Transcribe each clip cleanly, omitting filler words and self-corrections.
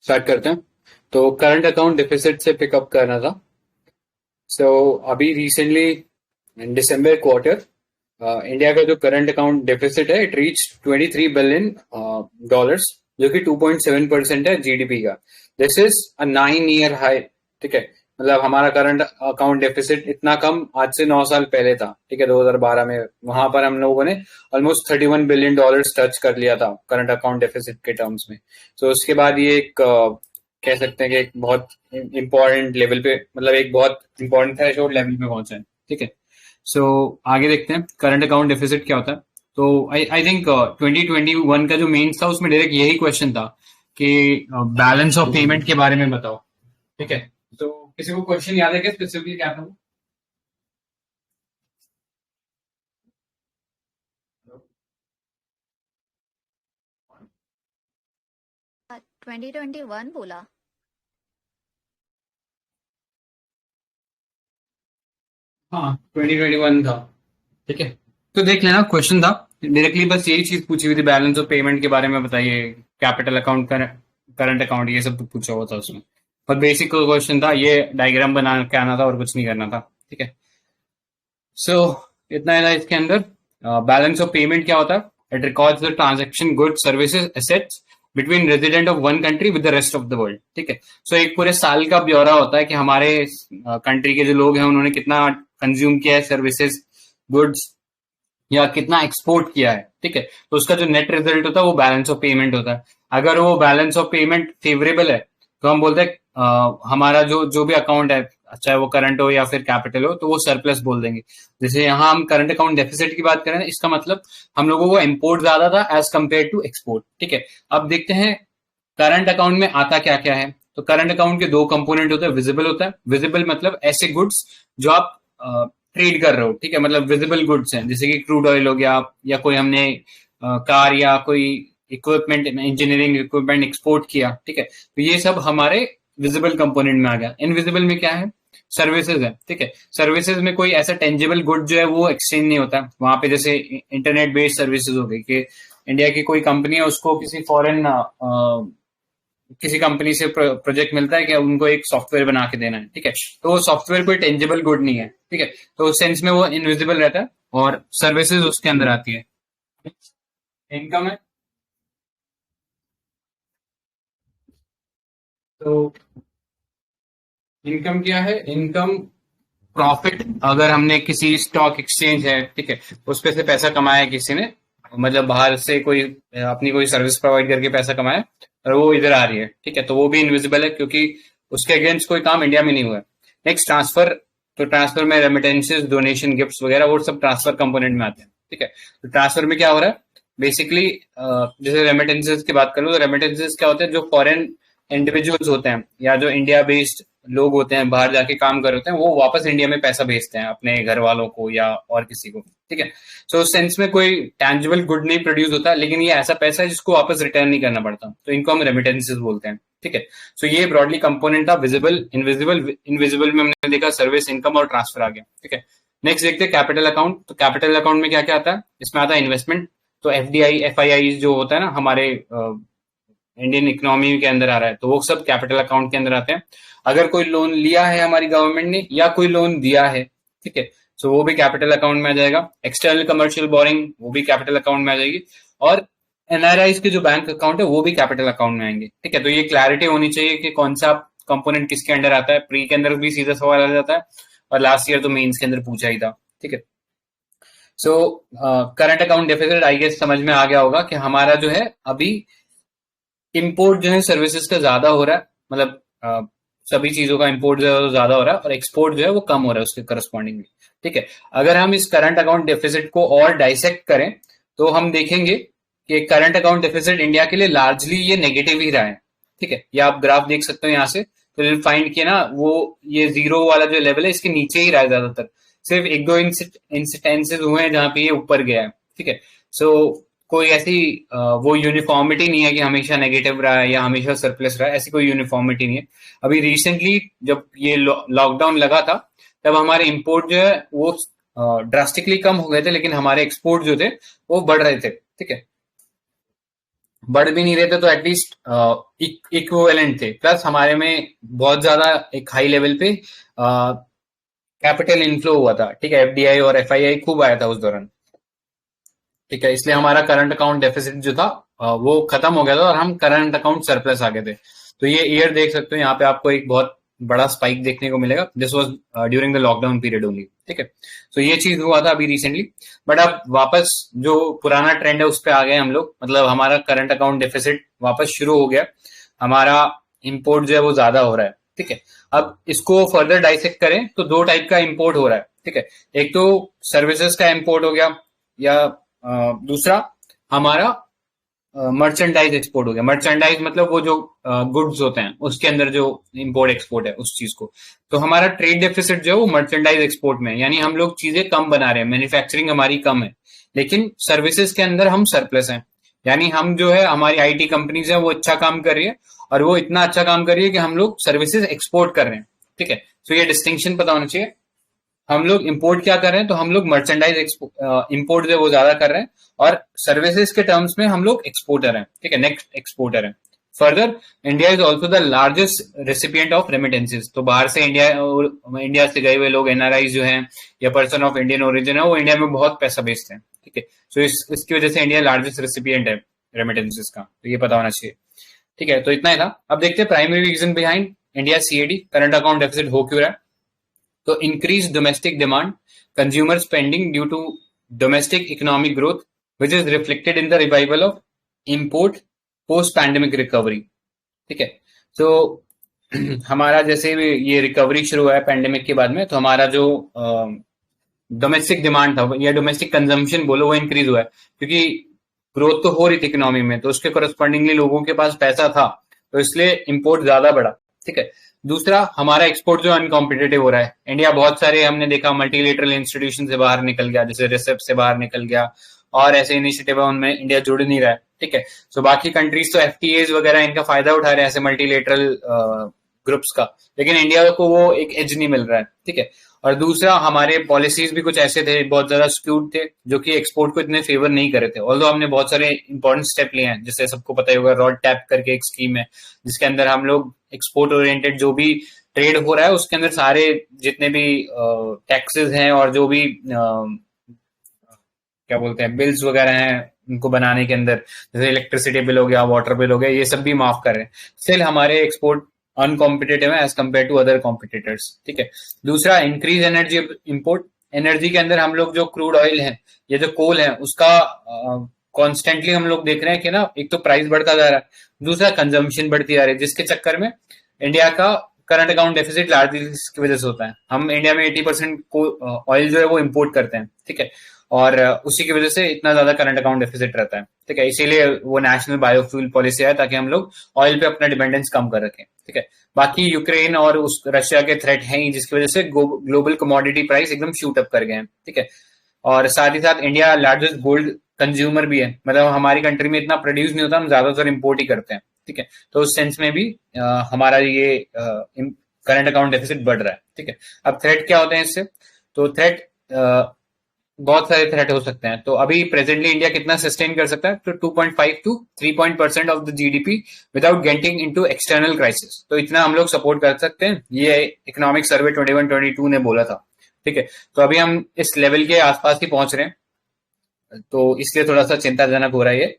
Start करते हैं। तो करंट अकाउंट डिफिसिट से पिकअप करना था। सो अभी recently in December quarter India का जो करंट अकाउंट डेफिसिट है इट रीच 23 बिलियन डॉलर्स, जो कि 2.7% है जीडीपी का। This is a 9 year high. ठीक है, मतलब हमारा करंट अकाउंट डेफिसिट इतना कम आज से 9 साल पहले था। ठीक है, 2012 में वहां पर हम लोगों ने ऑलमोस्ट 31 बिलियन डॉलर्स टच कर लिया था करंट अकाउंट डेफिसिट के टर्म्स में। तो उसके बाद ये एक कह सकते हैं कि एक बहुत इंपॉर्टेंट लेवल पे, मतलब एक बहुत इंपॉर्टेंट थ्रेशोल्ड लेवल पे पहुंचा है। ठीक है, सो आगे देखते हैं करंट अकाउंट डेफिसिट क्या होता है। तो आई थिंक 2021 का जो मेंस था उसमें डायरेक्ट यही क्वेश्चन था कि बैलेंस ऑफ पेमेंट के बारे में बताओ। ठीक है, तो किसी को क्वेश्चन याद है क्या स्पेसिफिकली क्या था? 2021 बोला। हाँ, 2021 था। ठीक है, तो देख लेना क्वेश्चन था डायरेक्टली, बस यही चीज पूछी हुई थी, बैलेंस ऑफ पेमेंट के बारे में बताइए, कैपिटल अकाउंट, करंट अकाउंट, ये सब पूछा हुआ था उसमें। और बेसिक क्वेश्चन था, ये डायग्राम बना के आना था और कुछ नहीं करना था। ठीक है, सो इतना है ना इसके अंदर। बैलेंस ऑफ पेमेंट क्या होता है? It records the transaction, goods, services, assets between resident of one country with the rest of the world. ठीक है, सो एक पूरे साल का ब्यौरा होता है कि हमारे कंट्री के जो लोग हैं उन्होंने कितना कंज्यूम किया है सर्विसेज, गुड्स, या कितना एक्सपोर्ट किया है। ठीक है, तो उसका जो नेट रिजल्ट होता है वो बैलेंस ऑफ पेमेंट होता है। अगर वो बैलेंस ऑफ पेमेंट फेवरेबल है तो हम बोलते हैं हमारा जो जो भी अकाउंट है, चाहे वो करंट हो या फिर कैपिटल हो, तो वो सरप्लस बोल देंगे। जैसे यहाँ हम करंट अकाउंट डेफिसिट की बात करें, इसका मतलब हम लोगों को इम्पोर्ट ज्यादा था एज कंपेयर टू एक्सपोर्ट। ठीक है, अब देखते हैं करंट अकाउंट में आता क्या क्या है। तो करंट अकाउंट के दो कंपोनेंट होते हैं। विजिबल होता है, विजिबल मतलब ऐसे गुड्स जो आप ट्रेड कर रहे हो। ठीक है, मतलब विजिबल गुड्स हैं, जैसे कि क्रूड ऑयल हो गया, या कोई हमने कार या कोई इक्विपमेंट, इंजीनियरिंग इक्विपमेंट एक्सपोर्ट किया। ठीक है, तो ये सब हमारे विजिबल कंपोनेंट में आ गया। इनविजिबल में क्या है? सर्विसेज है। ठीक है, सर्विसेज में कोई ऐसा टेंजिबल गुड जो है वो एक्सचेंज नहीं होता वहां पे। जैसे इंटरनेट बेस्ड सर्विसेज हो गई कि इंडिया की कोई कंपनी है, उसको किसी फॉरेन किसी कंपनी से प्रोजेक्ट मिलता है कि उनको एक सॉफ्टवेयर बना के देना है। ठीक है, तो वो सॉफ्टवेयर कोई टेंजिबल गुड नहीं है। ठीक है, तो उस सेंस में वो इनविजिबल रहता है और सर्विसेज उसके अंदर आती है। इनकम है, तो इनकम क्या है? Income profit. अगर हमने किसी स्टॉक एक्सचेंज है, ठीक है, उस पे से पैसा कमाया है किसी ने, मतलब बाहर से कोई अपनी कोई सर्विस प्रोवाइड करके पैसा कमाया और वो इधर आ रही है। ठीक है, तो वो भी इनविजिबल है क्योंकि उसके अगेंस्ट कोई काम इंडिया में नहीं हुआ है। Next transfer. तो ट्रांसफर में रेमिटेंसेस, डोनेशन, गिफ्ट्स वगैरह वो सब ट्रांसफर कंपोनेंट में आते हैं। ठीक है, तो ट्रांसफर में क्या हो रहा है बेसिकली? जैसे रेमिटेंसेस की बात करूँ तो रेमिटेंसेस क्या होते हैं? जो फॉरेन इंडिविजुअल्स होते हैं या जो इंडिया बेस्ड लोग होते हैं, बाहर जाके काम कर रहे होते हैं, वो वापस इंडिया में पैसा भेजते हैं अपने घर वालों को या और किसी को। ठीक है, सो उस सेंस में कोई टैंजिबल गुड नहीं प्रोड्यूस होता, लेकिन ये ऐसा पैसा है जिसको वापस रिटर्न नहीं करना पड़ता, तो इनको हम रेमिटेंसेस बोलते हैं। ठीक है, सो ये ब्रॉडली कंपोनेंट था। Visible, invisible. इनविजिबल में हमने देखा सर्विस, इनकम और ट्रांसफर आ गया। ठीक है, नेक्स्ट देखते हैं कैपिटल अकाउंट। तो कैपिटल अकाउंट में क्या क्या आता है? इसमें आता है इन्वेस्टमेंट। तो एफडीआई, एफआईआई जो होता है ना हमारे इंडियन इकोनॉमी के अंदर आ रहा है, तो वो सब कैपिटल अकाउंट के अंदर आते हैं। अगर कोई लोन लिया है हमारी गवर्नमेंट ने या कोई लोन दिया है, ठीक है, सो वो भी कैपिटल अकाउंट में आ जाएगा। एक्सटर्नल कमर्शियल बोरिंग वो भी कैपिटल अकाउंट में आ जाएगी। और एनआरआईज के जो बैंक अकाउंट है वो भी कैपिटल अकाउंट में आएंगे। ठीक है, तो ये क्लैरिटी होनी चाहिए कि कौन सा कंपोनेंट किसके अंडर आता है। प्री के अंदर भी सीधा सवाल आ जाता है और लास्ट ईयर तो मेंस के अंदर पूछा ही था। ठीक है, so current account deficit I guess समझ में आ गया होगा कि हमारा जो है अभी इंपोर्ट जो है सर्विसेज का ज्यादा हो रहा है, मतलब सभी चीजों का इंपोर्ट जो है वो ज्यादा हो रहा है और एक्सपोर्ट जो है वो कम हो रहा है उसके करस्पॉन्डिंगली। ठीक है, अगर हम इस करंट अकाउंट डेफिसिट को और डाइसेक्ट करें तो हम देखेंगे कि करंट अकाउंट डेफिसिट इंडिया के लिए लार्जली ये नेगेटिव ही रहा है। ठीक है, ये आप ग्राफ देख सकते हो यहाँ से, तो विल फाइंड किया ना वो ये जीरो वाला जो लेवल है इसके नीचे ही रहा है ज्यादातर। सिर्फ एक दो इंसिडेंसेस हुए हैं जहां पे ये ऊपर गया है। ठीक है, सो कोई ऐसी वो यूनिफॉर्मिटी नहीं है कि हमेशा नेगेटिव रहा है या हमेशा सरप्लस रहा है, ऐसी कोई यूनिफॉर्मिटी नहीं है। अभी रिसेंटली जब ये लॉकडाउन लगा था तब हमारे इंपोर्ट जो है वो ड्रास्टिकली कम हो गए थे, लेकिन हमारे एक्सपोर्ट जो थे वो बढ़ रहे थे। ठीक है, बढ़ भी नहीं रहे थे तो एटलीस्ट इक्विवेलेंट थे, प्लस हमारे में बहुत ज्यादा एक हाई लेवल पे कैपिटल इनफ्लो हुआ था, ठीक है, एफडीआई और एफआईआई खूब आया था उस दौरान, ठीक है, इसलिए हमारा करंट अकाउंट डेफिसिट जो था वो खत्म हो गया था और हम करंट अकाउंट सरप्लस आ गए थे। तो ये ईयर देख सकते हो, यहाँ पे आपको एक बहुत बड़ा स्पाइक देखने को मिलेगा। This was during the lockdown period only, ठीक है। तो ये चीज हुआ था अभी रिसेंटली, बट अब वापस जो पुराना ट्रेंड है उस पर आ गए हम लोग, मतलब हमारा करंट अकाउंट डेफिसिट वापस शुरू हो गया, हमारा इंपोर्ट जो है वो ज्यादा हो रहा है, ठीक है। अब इसको फर्दर डाइसेक्ट करें तो दो टाइप का इंपोर्ट हो रहा है, ठीक है। एक तो सर्विसेज का इंपोर्ट हो गया, या दूसरा हमारा मर्चेंडाइज एक्सपोर्ट हो गया। मर्चेंडाइज मतलब वो जो गुड्स होते हैं उसके अंदर जो इंपोर्ट एक्सपोर्ट है उस चीज को। तो हमारा ट्रेड डेफिसिट जो है वो मर्चेंडाइज एक्सपोर्ट में है, यानी हम लोग चीजें कम बना रहे हैं, मैन्युफैक्चरिंग हमारी कम है, लेकिन सर्विसेज के अंदर हम सरप्लस हैं। यानी हम जो है हमारी आईटी कंपनीज है वो अच्छा काम कर रही है, और वो इतना अच्छा काम कर रही है कि हम लोग सर्विसेज एक्सपोर्ट कर रहे हैं, ठीक है। तो ये डिस्टिंक्शन पता होना चाहिए। हम लोग इंपोर्ट क्या कर रहे हैं, तो हम लोग मर्चेंडाइज इंपोर्ट जो है वो ज्यादा कर रहे हैं, और सर्विसेज के टर्म्स में हम लोग एक्सपोर्टर हैं, ठीक है, नेक्स्ट एक्सपोर्टर हैं। Further, India is also the largest recipient of remittances. तो बाहर से इंडिया से गए हुए लोग, एनआरआई जो हैं या पर्सन ऑफ इंडियन ओरिजिन है, वो इंडिया में बहुत पैसा भेजते हैं, ठीक है। सो इसकी वजह से इंडिया लार्जेस्ट रेसिपिएंट है रेमिटेंसेज का, तो ये पता होना चाहिए, ठीक है। तो इतना ही था। अब देखते हैं primary reason behind India CAD current account deficit हो क्यों रहा है। तो increased domestic demand, consumer spending due to domestic economic growth, which is reflected in the revival of import post pandemic recovery, ठीक है। तो हमारा जैसे भी ये रिकवरी शुरू हुआ है पैंडेमिक के बाद में, तो हमारा जो डोमेस्टिक डिमांड था या डोमेस्टिक कंजम्पशन बोलो वो इंक्रीज हुआ है, क्योंकि ग्रोथ तो हो रही थी इकोनॉमी में, तो उसके करस्पॉन्डिंगली लोगों के पास पैसा था, तो इसलिए इंपोर्ट ज्यादा बढ़ा, ठीक है। दूसरा, हमारा एक्सपोर्ट जो अनकॉम्पिटेटिव हो रहा है। इंडिया बहुत सारे हमने देखा मल्टीलेटरल इंस्टीट्यूशन से बाहर निकल गया, जैसे रिसेप से बाहर निकल गया, और ऐसे इनिशिएटिव है उनमें इंडिया जुड़ नहीं रहा है, ठीक है। सो बाकी कंट्रीज तो एफटीएज वगैरह इनका फायदा उठा रहे हैं ऐसे मल्टीलेटरल ग्रुप्स का, लेकिन इंडिया को वो एक एज नहीं मिल रहा है, ठीक है। और दूसरा, हमारे पॉलिसीज भी कुछ ऐसे थे, बहुत ज्यादा स्क्यूड थे, जो कि एक्सपोर्ट को इतने फेवर नहीं कर रहे थे। ऑल्दो हमने बहुत सारे इंपॉर्टेंट स्टेप लिए हैं, जैसे सबको पता ही होगा रॉड टैप करके एक स्कीम है, जिसके अंदर हम लोग एक्सपोर्ट ओरिएंटेड जो भी ट्रेड हो रहा है उसके अंदर सारे जितने भी टैक्सेस हैं और जो भी क्या बोलते हैं बिल्स वगैरह हैं उनको बनाने के अंदर, जैसे इलेक्ट्रिसिटी बिल हो गया, वाटर बिल हो गया, ये सब भी माफ कर रहे हैं। स्टिल हमारे एक्सपोर्ट अनकॉम्पिटेटिव है as compare to other competitors, ठीक है। दूसरा, इंक्रीज एनर्जी इंपोर्ट। एनर्जी के अंदर हम लोग जो क्रूड ऑयल है या जो कोल है उसका कॉन्स्टेंटली हम लोग देख रहे हैं कि ना, एक तो प्राइस बढ़ता जा रहा है, दूसरा कंजम्पशन बढ़ती जा रही है, जिसके चक्कर में इंडिया का करंट अकाउंट डेफिसिट लार्जली इसकी वजह से होता है। हम इंडिया में 80% ऑयल जो है वो इम्पोर्ट करते हैं, ठीक है, और उसी की वजह से इतना ज्यादा करंट अकाउंट डेफिसिट रहता है, ठीक है। इसीलिए वो नेशनल बायोफ्यूल पॉलिसी है, ताकि हम लोग ऑयल पे अपना डिपेंडेंस कम कर रखें, ठीक है। बाकी यूक्रेन और उस रशिया के थ्रेट हैं ही, जिसकी वजह से ग्लोबल कमोडिटी प्राइस एकदम शूट अप कर गए हैं, ठीक है। और साथ ही साथ इंडिया लार्जेस्ट गोल्ड कंज्यूमर भी है, मतलब हमारी कंट्री में इतना प्रोड्यूस नहीं होता, हम ज्यादातर इम्पोर्ट ही करते हैं, ठीक है। तो उस सेंस में भी हमारा ये करंट अकाउंट डेफिसिट बढ़ रहा है, ठीक है। अब थ्रेट क्या होते हैं इससे, तो थ्रेट बहुत सारे थ्रेट हो सकते हैं। तो अभी प्रेजेंटली इंडिया कितना सस्टेन कर सकता है, तो 2.5 to 3% of the GDP without getting into external crisis, तो इतना हम लोग सपोर्ट कर सकते हैं, ये इकोनॉमिक सर्वे 21-22 ने बोला था, ठीक है। तो अभी हम इस लेवल के आसपास ही पहुंच रहे हैं, तो इसलिए थोड़ा सा चिंताजनक हो रहा है ये।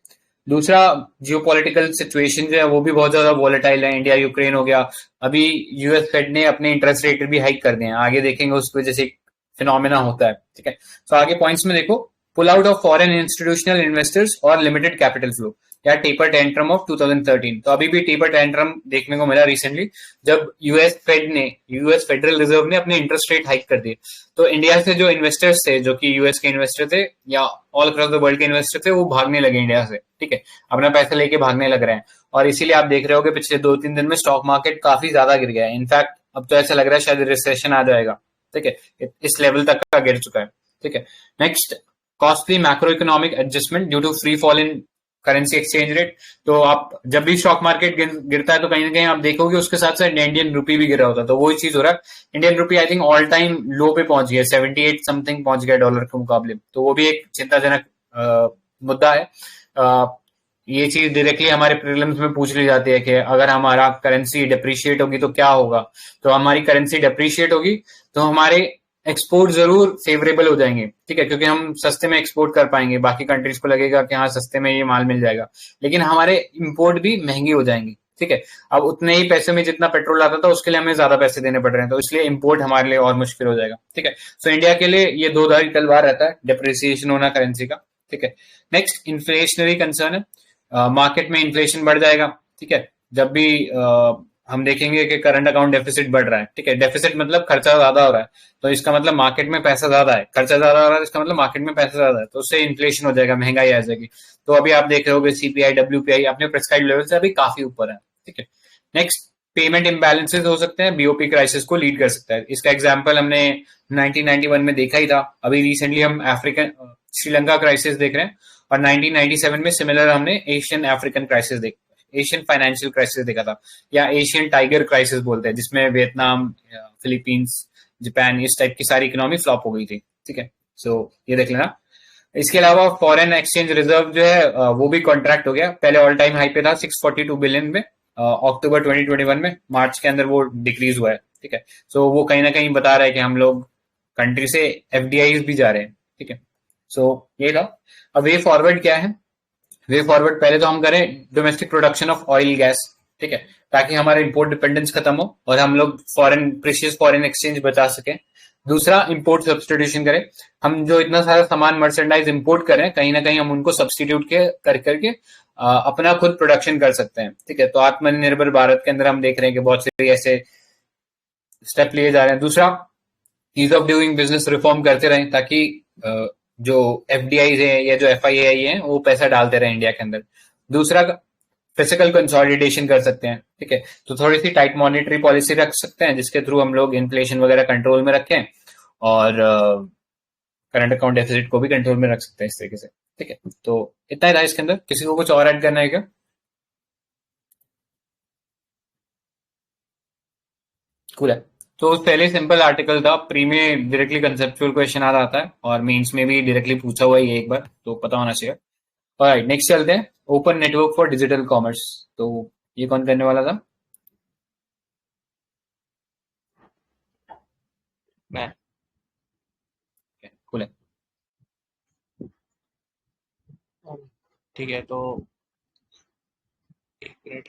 दूसरा, जियोपॉलिटिकल सिचुएशन जो है वो भी बहुत ज्यादा वॉलेटाइल है। इंडिया यूक्रेन हो गया, अभी यूएस फेड ने अपने इंटरेस्ट रेट भी हाइक कर दिए हैं, आगे देखेंगे उसकी वजह से फिनोमेना होता है, ठीक है। तो आगे पॉइंट्स में देखो, pull out of foreign institutional investors और लिमिटेड कैपिटल फ्लो, या टेपर टेंट्रम ऑफ 2013। तो अभी भी टेपर टेंट्रम देखने को मिला रिसेंटली, जब यूएस फेडरल रिजर्व ने अपने इंटरेस्ट रेट हाइक कर दिए, तो इंडिया से जो इन्वेस्टर्स थे, जो कि यूएस के इन्वेस्टर थे या ऑल अक्रॉस द वर्ल्ड के इन्वेस्टर थे, वो भागने लगे इंडिया से, ठीक है, अपना पैसा लेके भागने लग रहे हैं। और इसीलिए आप देख रहे हो कि पिछले 2-3 दिन में स्टॉक मार्केट काफी ज्यादा गिर गया है। इनफैक्ट अब तो ऐसा लग रहा है शायद रिसेशन आ जाएगा, ठीक है, इस लेवल तक का गिर चुका है, ठीक है। Next, costly macro economic adjustment due to free fall in currency exchange rate. तो आप जब भी स्टॉक मार्केट गिरता है तो कहीं ना कहीं आप देखोगे उसके साथ साथ इंडियन रुपी भी गिरा होता है, तो वही चीज हो रहा है। Indian rupee I think all time low पे पहुंच गया, 78 समथिंग पहुंच गया डॉलर के मुकाबले, तो वो भी एक चिंताजनक मुद्दा है। ये चीज डायरेक्टली हमारे प्रीलिम्स में पूछ ली जाती है कि अगर हमारा करेंसी डिप्रिशिएट होगी तो क्या होगा। तो हमारी करेंसी डिप्रिशिएट होगी तो हमारे एक्सपोर्ट जरूर फेवरेबल हो जाएंगे, ठीक है, क्योंकि हम सस्ते में एक्सपोर्ट कर पाएंगे। बाकी कंट्रीज को लगेगा कि हाँ सस्ते में ये माल मिल जाएगा, लेकिन हमारे इंपोर्ट भी महंगी हो जाएंगी, ठीक है। अब उतने ही पैसे में जितना पेट्रोल आता था उसके लिए हमें ज्यादा पैसे देने पड़ रहे हैं, तो इसलिए इंपोर्ट हमारे लिए और मुश्किल हो जाएगा, ठीक है। सो इंडिया के लिए ये दो धारी तलवार रहता है, डिप्रिसिएशन होना करेंसी का, ठीक है। नेक्स्ट इन्फ्लेशनरी कंसर्न है, मार्केट में इन्फ्लेशन बढ़ जाएगा, ठीक है। जब भी हम देखेंगे कि करंट अकाउंट डेफिसिट बढ़ रहा है, ठीक है, डेफिसिट मतलब खर्चा ज्यादा हो रहा है, तो इसका मतलब मार्केट में पैसा ज्यादा है, खर्चा ज्यादा हो रहा है, इसका मतलब मार्केट में पैसा ज्यादा है, तो उससे इन्फ्लेशन हो जाएगा, महंगाई आ जाएगी। तो अभी आप देख रहे हो सीपीआई डब्ल्यूपीआई अपने प्रेस्क्राइब लेवल से अभी काफी ऊपर है, ठीक है। नेक्स्ट, पेमेंट इम्बैलेंसेस हो सकते हैं, बीओपी क्राइसिस को लीड कर सकता है। इसका एग्जांपल हमने 1991 में देखा ही था। अभी रिसेंटली हम अफ्रीकन श्रीलंका क्राइसिस देख रहे हैं, और 1997 में सिमिलर हमने Asian African crisis Asian financial crisis देखा था, या एशियन टाइगर क्राइसिस बोलते हैं, जिसमें वियतनाम, फिलीपींस, जापान, इस टाइप की सारी इकोनॉमी फ्लॉप हो गई थी, ठीक है। सो ये देख लेना। इसके अलावा फॉरेन एक्सचेंज रिजर्व जो है वो भी कॉन्ट्रैक्ट हो गया। पहले ऑल टाइम हाई पे था 642 बिलियन में, अक्टूबर 2021 में, मार्च के अंदर वो डिक्रीज हुआ है, ठीक है। सो वो कहीं ना कहीं बता रहा है कि हम लोग कंट्री से एफडीआई भी जा रहे हैं, ठीक है। सो ये था। अब वे फॉरवर्ड क्या है? वे फॉरवर्ड पहले तो हम करें domestic production of oil gas, ठीक है, ताकि हमारा इंपोर्ट डिपेंडेंस खत्म हो और हम लोग फॉरेन प्रीशियस फॉरेन एक्सचेंज बचा सके। दूसरा, इंपोर्ट सब्सटीट्यूशन करें। हम जो इतना सारा सामान मर्चेंडाइज इंपोर्ट कर रहे हैं, कहीं ना कहीं हम उनको सब्सटीट्यूट के कर करके अपना खुद प्रोडक्शन कर सकते हैं, ठीक है। तो आत्मनिर्भर भारत के अंदर हम देख रहे हैं कि बहुत से ऐसे स्टेप लिए जा रहे हैं। दूसरा, ease of doing business reform करते रहें, ताकि जो एफडीआई है या जो एफआईआई है वो पैसा डालते रहे इंडिया के अंदर। दूसरा, फिजिकल कंसोलिडेशन कर सकते हैं, ठीक है। तो थोड़ी सी टाइट मॉनेटरी पॉलिसी रख सकते हैं, जिसके थ्रू हम लोग इन्फ्लेशन वगैरह कंट्रोल में रखें, और करंट अकाउंट डेफिसिट को भी कंट्रोल में रख सकते हैं इस तरीके से, ठीक है। तो इतना ही था इसके अंदर। किसी को कुछ और ऐड करना है क्या? कूल है। तो पहले सिंपल आर्टिकल था, प्री में डायरेक्टली कंसेप्चुअल क्वेश्चन आ जाता है, और मेंस में भी डायरेक्टली पूछा हुआ है ये एक बार, तो पता होना चाहिए। ऑलराइट, नेक्स्ट चलते हैं। Open network for digital commerce. तो ये कौन करने वाला था? मैं। कूल है। ठीक है, तो एक मिनट,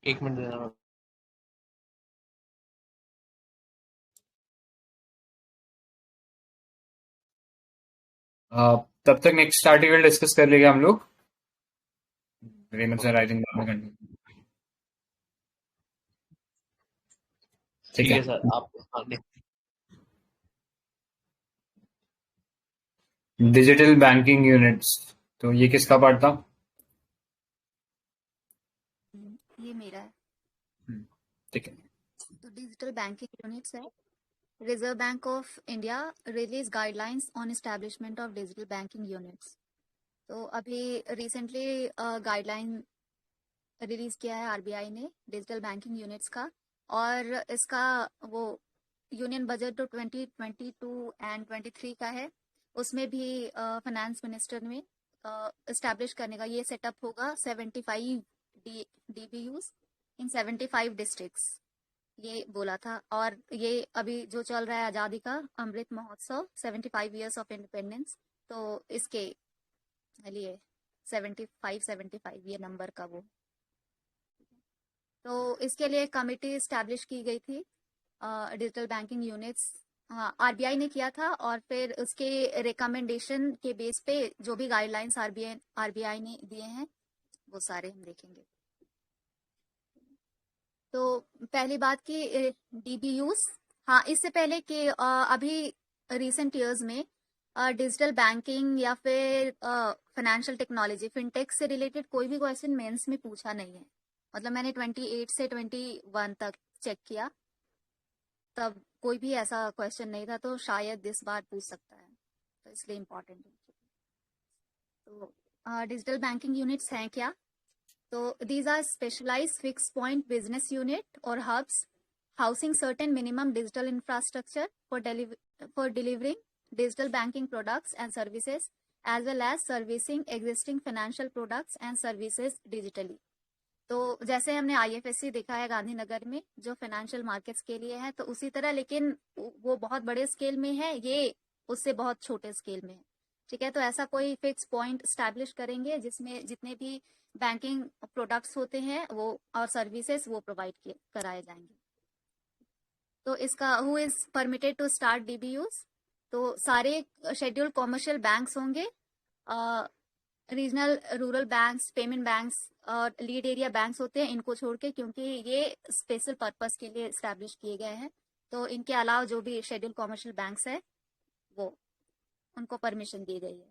एक मिनट देना। तब तक नेक्स्ट आर्टिकल डिस्कस कर लेंगे हम लोग। रेमंड सर आई थिंक बाद में कंटिन्यू। ठीक ठीक है है सर, आप आगे। डिजिटल बैंकिंग यूनिट्स, तो ये किसका पार्ट था? ये मेरा है। ठीक है। तो डिजिटल बैंकिंग यूनिट्स है। Reserve bank of India release guidelines on establishment of digital banking units. तो अभी रिसेंटली गाइडलाइन रिलीज किया है आरबीआई ने डिजिटल बैंकिंग यूनिट्स का, और इसका वो यूनियन बजट जो 2022 एंड 23 का है, उसमें भी फाइनेंस मिनिस्टर ने एस्टैब्लिश करने का ये सेटअप होगा 75 डीबीयूज इन 75 डिस्ट्रिक्ट्स, ये बोला था। और ये अभी जो चल रहा है आज़ादी का Amrit Mahotsav 75 years of independence, तो इसके लिए 75 ये नंबर का वो। तो इसके लिए कमेटी स्टैब्लिश की गई थी डिजिटल बैंकिंग यूनिट्स, आरबीआई ने किया था, और फिर उसके रिकमेंडेशन के बेस पे जो भी गाइडलाइंस आरबीआई ने दिए हैं वो सारे हम देखेंगे। तो पहली बात की डीबीयूज, हाँ, इससे पहले कि अभी रिसेंट इयर्स में डिजिटल बैंकिंग या फिर फाइनेंशियल टेक्नोलॉजी फिनटेक से रिलेटेड कोई भी क्वेश्चन मेंस में पूछा नहीं है। मतलब मैंने 28 से 21 तक चेक किया, तब कोई भी ऐसा क्वेश्चन नहीं था, तो शायद इस बार पूछ सकता है, तो इसलिए इम्पोर्टेंट है। तो डिजिटल बैंकिंग यूनिट्स हैं क्या? तो these are specialized fixed point business unit or hubs housing certain minimum digital infrastructure for delivering digital banking products and services as well as servicing existing financial products and services digitally. तो जैसे हमने IFSC देखा है गांधीनगर में जो financial markets के लिए है, तो उसी तरह, लेकिन वो बहुत बड़े स्केल में है, ये उससे बहुत छोटे स्केल में है। ठीक है, तो ऐसा कोई फिक्स पॉइंट स्टैब्लिश करेंगे जिसमें जितने भी बैंकिंग प्रोडक्ट्स होते हैं वो और सर्विसेज वो प्रोवाइड कराए जाएंगे। तो इसका who is permitted to start DBUs, तो सारे शेड्यूल्ड कॉमर्शियल बैंक्स होंगे, regional rural banks, payment banks और लीड एरिया बैंक्स होते हैं इनको छोड़ के, क्योंकि ये स्पेशल पर्पस के लिए स्टैब्लिश किए गए हैं। तो इनके अलावा जो भी शेड्यूल्ड कॉमर्शियल बैंक्स है वो उनको परमिशन दी गई है,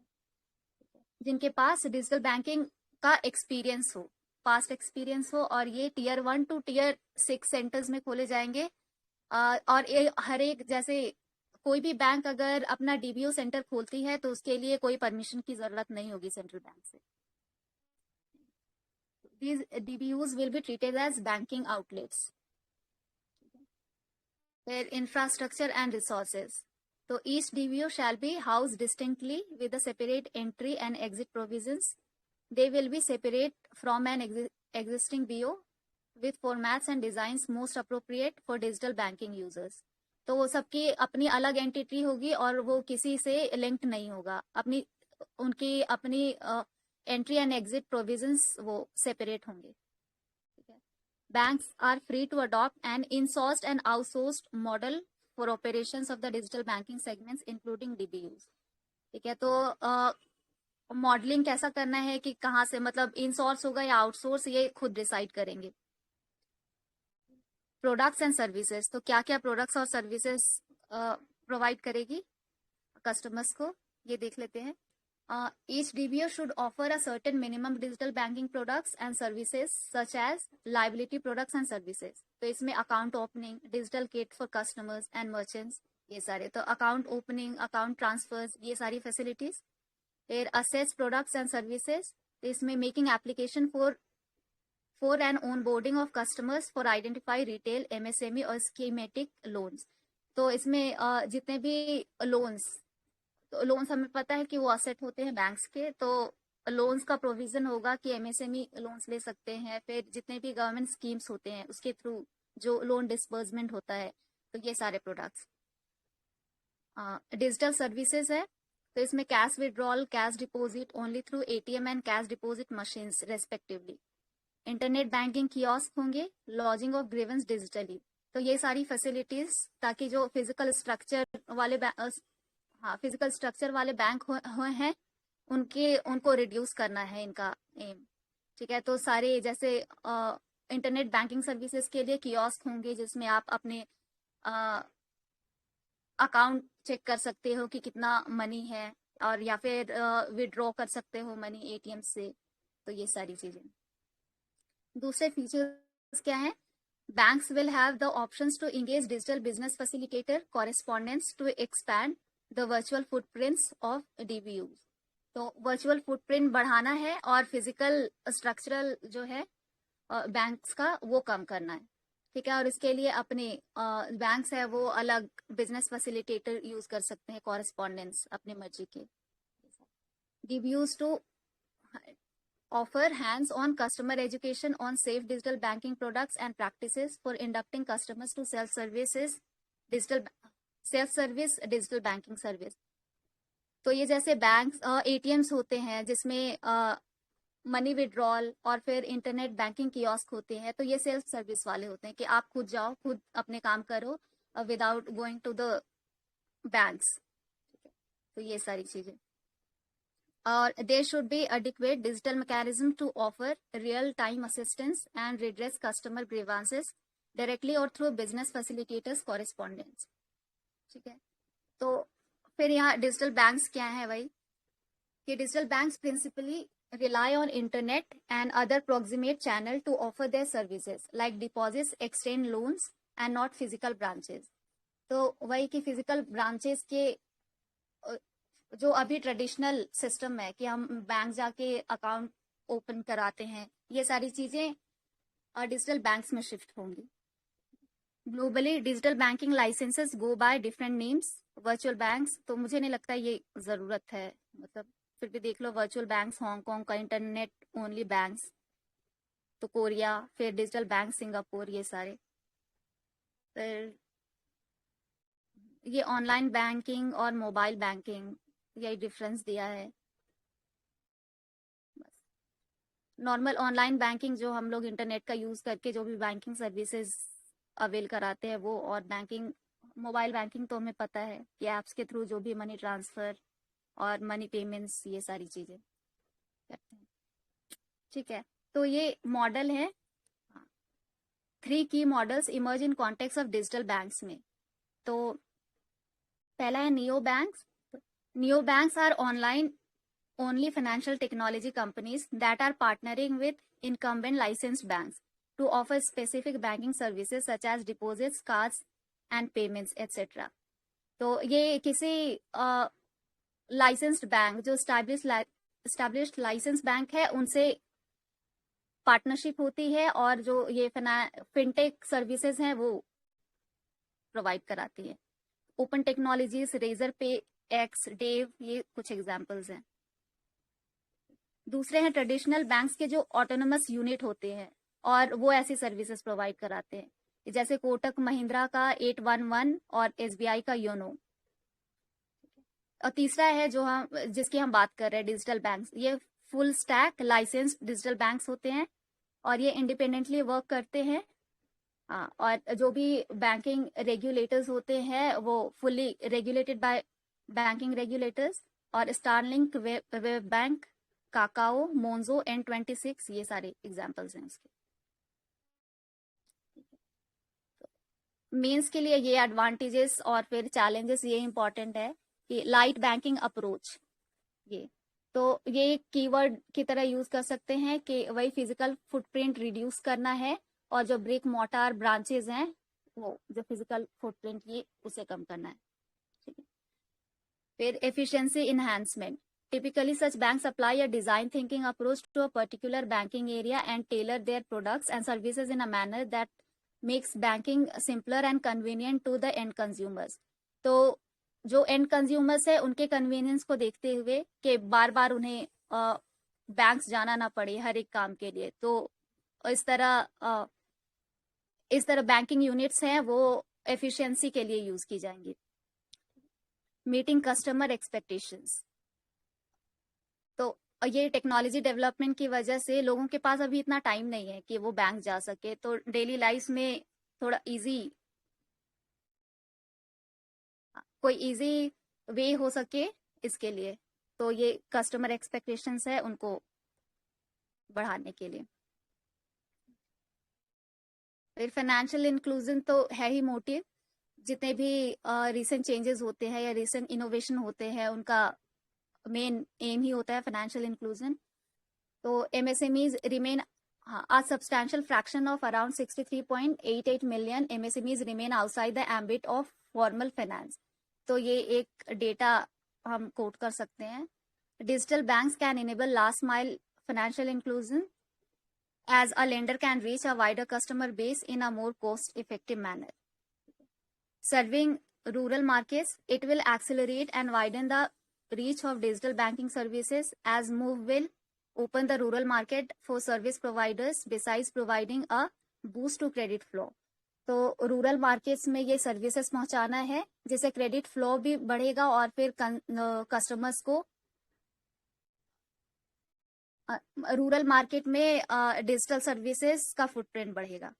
जिनके पास डिजिटल बैंकिंग का एक्सपीरियंस हो, पास्ट एक्सपीरियंस हो, और ये Tier 1 to Tier 6 सेंटर्स में खोले जाएंगे। और ये हर एक, जैसे कोई भी बैंक अगर अपना DBO सेंटर खोलती है तो उसके लिए कोई परमिशन की जरूरत नहीं होगी सेंट्रल बैंक से। These DBUs will be treated as banking outlets. Their infrastructure and resources. So each DBO shall be housed distinctly with a separate entry and exit provisions. They will be separate from an existing BO with formats and designs most appropriate for digital banking users. तो वो सबकी अपनी अलग entity होगी और वो किसी से लिंक्ड नहीं होगा, उनकी अपनी एंट्री एंड एग्जिट प्रोविजंस वो सेपरेट होंगे। ठीक है, banks are free to adopt an insourced and outsourced model for operations of the digital banking segments including DBUs। ठीक है, तो मॉडलिंग कैसा करना है कि कहाँ से, मतलब इनसोर्स होगा या आउटसोर्स, ये खुद डिसाइड करेंगे। प्रोडक्ट्स एंड सर्विसेज, तो क्या क्या प्रोडक्ट्स और सर्विसेज प्रोवाइड करेगी कस्टमर्स को, ये देख लेते हैं। Each DBO should offer a certain minimum digital banking products and services such as liability products and services. तो इसमें account opening, digital kit for customers and merchants, ये सारे, तो अकाउंट ओपनिंग, अकाउंट ट्रांसफर्स, ये सारी फैसिलिटीज। फिर assets products and services, तो इसमें making application for an onboarding of customers for identify retail, MSME और स्कीमेटिक लोन्स। तो इसमें जितने भी लोन्स, तो लोन्स हमें पता है कि वो असेट होते हैं बैंक्स के, तो लोन्स का प्रोविजन होगा कि MSME लोन्स ले सकते हैं। फिर जितने भी गवर्नमेंट स्कीम्स होते हैं उसके थ्रू जो लोन डिस्बर्समेंट होता है, तो ये सारे प्रोडक्ट्स। डिजिटल सर्विसेज है, तो इसमें cash withdrawal, cash deposit only through ATM and cash deposit machines respectively. Internet banking kiosk होंगे, लॉजिंग ऑफ ग्रीवेंस डिजिटली। तो ये सारी फैसिलिटीज, ताकि जो फिजिकल स्ट्रक्चर वाले बैंक हैं उनको रिड्यूस करना है इनका एम। ठीक है, तो सारे जैसे इंटरनेट बैंकिंग सर्विसेज के लिए कियोस्क होंगे जिसमें आप अपने अकाउंट चेक कर सकते हो कि कितना मनी है, और या फिर विड्रॉ कर सकते हो मनी ATM से। तो ये सारी चीजें। दूसरे फीचर्स क्या है? Banks will have the options to engage digital business facilitator correspondents to expand the virtual footprints of DBUs। तो वर्चुअल फुटप्रिंट बढ़ाना है और फिजिकल स्ट्रक्चरल जो है बैंक्स का वो कम करना है। ठीक है, और इसके लिए अपने बैंक्स है वो अलग बिजनेस फैसिलिटेटर यूज कर सकते हैं, कॉरेस्पॉन्डेंट्स अपनी मर्जी के। DBUs to offer hands-on customer education on safe digital banking products and practices for inducting customers to self-service digital banking service। तो ये जैसे बैंक्स ATMs होते हैं जिसमें मनी विड्रॉल और फिर इंटरनेट बैंकिंग कियोस्क होते हैं, तो ये सेल्फ सर्विस वाले होते हैं कि आप खुद जाओ, खुद अपने काम करो without going to the banks. तो ये सारी चीजें। और there should be adequate digital mechanism to offer real-time assistance and redress customer grievances directly or through business facilitators correspondents। ठीक है, तो फिर यहाँ डिजिटल बैंक्स क्या है भाई, कि digital banks principally rely on internet and other proximate channel to offer their services like deposits, exchange loans and not physical branches। तो वही कि फिजिकल ब्रांचेस के जो अभी ट्रेडिशनल सिस्टम है कि हम बैंक जाके अकाउंट ओपन कराते हैं, ये सारी चीजें डिजिटल बैंक्स में शिफ्ट होंगी। Globally digital banking licenses go by different names, virtual banks, तो मुझे नहीं लगता ये जरूरत है, मतलब फिर भी देख लो, वर्चुअल बैंक्स हांगकांग का, इंटरनेट ओनली बैंक्स तो कोरिया, फिर डिजिटल बैंक सिंगापुर, ये सारे। फिर ये ऑनलाइन बैंकिंग और मोबाइल बैंकिंग, यही डिफरेंस दिया है। नॉर्मल ऑनलाइन बैंकिंग जो हम लोग इंटरनेट का यूज करके जो भी बैंकिंग सर्विसेज अवेल कराते हैं वो, और बैंकिंग मोबाइल बैंकिंग तो हमें पता है कि ऐप्स के थ्रू जो भी मनी ट्रांसफर और मनी पेमेंट्स, ये सारी चीजें करते हैं। ठीक है, तो ये मॉडल है। 3 की models emerge in context of digital banks में। तो पहला है neo banks. Neo banks are online only financial technology companies that are partnering with incumbent licensed banks to offer specific banking services such as deposits, cards and payments, etc. तो ये किसी licensed bank, जो established licence bank है, उनसे partnership होती है और जो ये फिनटेक सर्विसेज हैं वो प्रोवाइड कराती है। ओपन टेक्नोलॉजीज, रेजर पे, एक्स, डेव, ये कुछ एग्जांपल्स हैं। दूसरे हैं ट्रेडिशनल बैंक्स के जो ऑटोनोमस यूनिट होते हैं और वो ऐसी सर्विसेज प्रोवाइड कराते हैं, जैसे कोटक महिंद्रा का 811 और एसबीआई का योनो। और तीसरा है जो जिसकी हम बात कर रहे हैं, डिजिटल बैंक्स। ये full stack licensed digital banks होते हैं और ये इंडिपेंडेंटली वर्क करते हैं। और जो भी बैंकिंग रेगुलेटर्स होते हैं वो fully regulated by banking regulators. और Starlink, web bank, Kakao, Monzo, N26, ये सारे एग्जांपल्स हैं उसके। मेंस के लिए ये एडवांटेजेस और फिर चैलेंजेस ये इंपॉर्टेंट है कि लाइट बैंकिंग अप्रोच, ये तो ये कीवर्ड की तरह यूज कर सकते हैं कि वही फिजिकल फुटप्रिंट रिड्यूस करना है और जो ब्रिक मोटार ब्रांचेस हैं वो जो फिजिकल फुटप्रिंट ये उसे कम करना है। ठीक है, फिर efficiency इनहैंसमेंट। Typically, such banks apply a design thinking approach to a particular banking area and tailor their products and services in a manner that makes banking simpler and convenient to the end consumers. तो जो end consumers है उनके convenience को देखते हुए कि बार बार उन्हें banks जाना ना पड़े हर एक काम के लिए, तो इस तरह बैंकिंग यूनिट्स हैं वो एफिशिएंसी के लिए यूज की जाएंगी। Meeting customer expectations. तो ये टेक्नोलॉजी डेवलपमेंट की वजह से लोगों के पास अभी इतना टाइम नहीं है कि वो बैंक जा सके, तो डेली लाइफ में थोड़ा कोई इजी वे हो सके इसके लिए, तो ये कस्टमर एक्सपेक्टेशंस है उनको बढ़ाने के लिए। फिर फाइनेंशियल इंक्लूजन तो है ही मोटिव। जितने भी रिसेंट चेंजेस होते हैं या रिसेंट इनोवेशन होते हैं उनका मेन एम ही होता है फाइनेंशियल इंक्लूजन। तो MSMEs remain a substantial fraction of around 63.88 million MSMEs remain outside the ambit of formal finance। तो ये एक डेटा हम कोट कर सकते हैं। Digital banks can enable last mile financial inclusion as a lender can reach a wider customer base in a more cost effective manner. Serving rural markets, it will accelerate and widen the reach of digital banking services as MOVE will open the rural market for service providers besides providing a boost to credit flow। तो rural markets में ये services पहुंचाना है जिससे credit flow भी बढ़ेगा और फिर कस्टमर्स को रूरल मार्केट में डिजिटल सर्विसेज का फुटप्रिंट बढ़ेगा।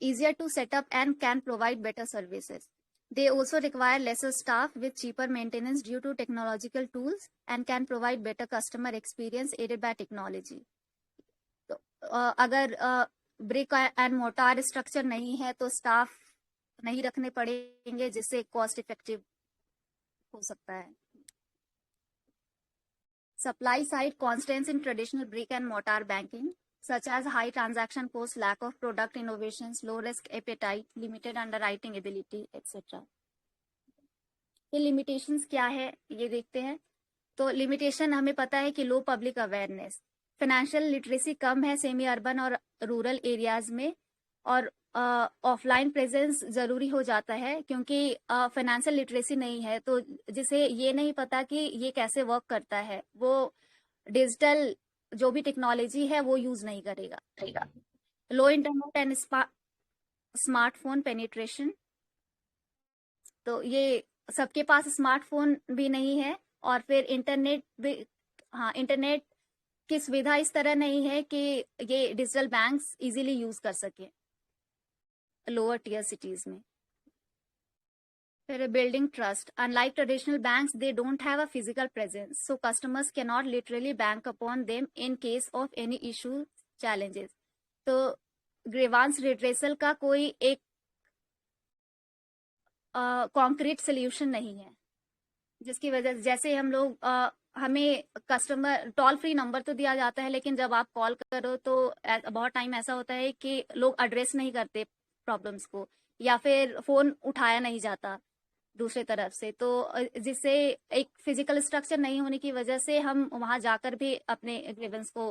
Easier to set up and can provide better services. They also require lesser staff with cheaper maintenance due to technological tools and can provide better customer experience aided by technology. तो अगर brick and mortar structure नहीं है तो staff नहीं रखने पड़ेंगे जिससे cost effective हो सकता है। Supply side constraints in traditional brick and mortar banking, such as high transaction costs, lack of product innovations, low risk appetite, limited underwriting ability, etc. ये limitations क्या है ये देखते हैं। तो limitation हमें पता है कि लो पब्लिक अवेयरनेस, फाइनेंशियल लिटरेसी कम है सेमी अर्बन और रूरल एरियाज में, और ऑफलाइन प्रेजेंस जरूरी हो जाता है, क्योंकि फाइनेंशियल लिटरेसी नहीं है तो जिसे ये नहीं पता कि ये कैसे वर्क करता है, वो डिजिटल जो भी टेक्नोलॉजी है वो यूज नहीं करेगा। लो इंटरनेट एंड स्मार्टफोन पेनिट्रेशन, तो ये सबके पास स्मार्टफोन भी नहीं है, और फिर इंटरनेट भी, हाँ, इंटरनेट की सुविधा इस तरह नहीं है कि ये डिजिटल बैंक्स इजीली यूज कर सके लोअर टियर सिटीज में। फिर building trust, unlike traditional banks they don't have a physical presence, so customers can not literally bank upon them in case of any issue challenges. तो grievance redressal का कोई एक concrete solution नहीं है, जिसकी वजह से जैसे हम लोग हमें कस्टमर टोल फ्री नंबर तो दिया जाता है, लेकिन जब आप कॉल करो तो बहुत टाइम ऐसा होता है कि लोग एड्रेस नहीं करते प्रॉब्लम्स को, या फिर फोन उठाया नहीं जाता दूसरे तरफ से, तो जिससे एक फिजिकल स्ट्रक्चर नहीं होने की वजह से हम वहां जाकर भी अपने ग्रीवेंस को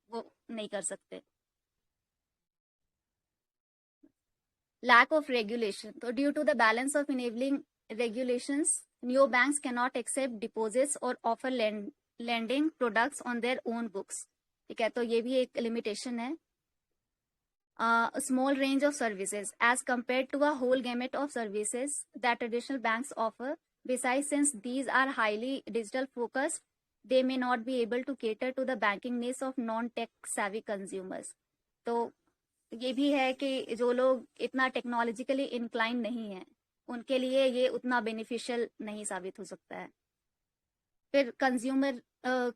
वो नहीं कर सकते। Lack of regulation. So due to the balance of enabling regulations, neobanks cannot accept deposits or offer lending products on their own books. ठीक है, तो ये भी एक limitation है. A small range of services as compared to a whole gamut of services that traditional banks offer. Besides, since these are highly digital focused, they may not be able to cater to the banking needs of non-tech savvy consumers. तो ये भी है कि जो लोग इतना technologically incline नहीं है, उनके लिए ये उतना बेनिफिशियल नहीं साबित हो सकता है। फिर कंज्यूमर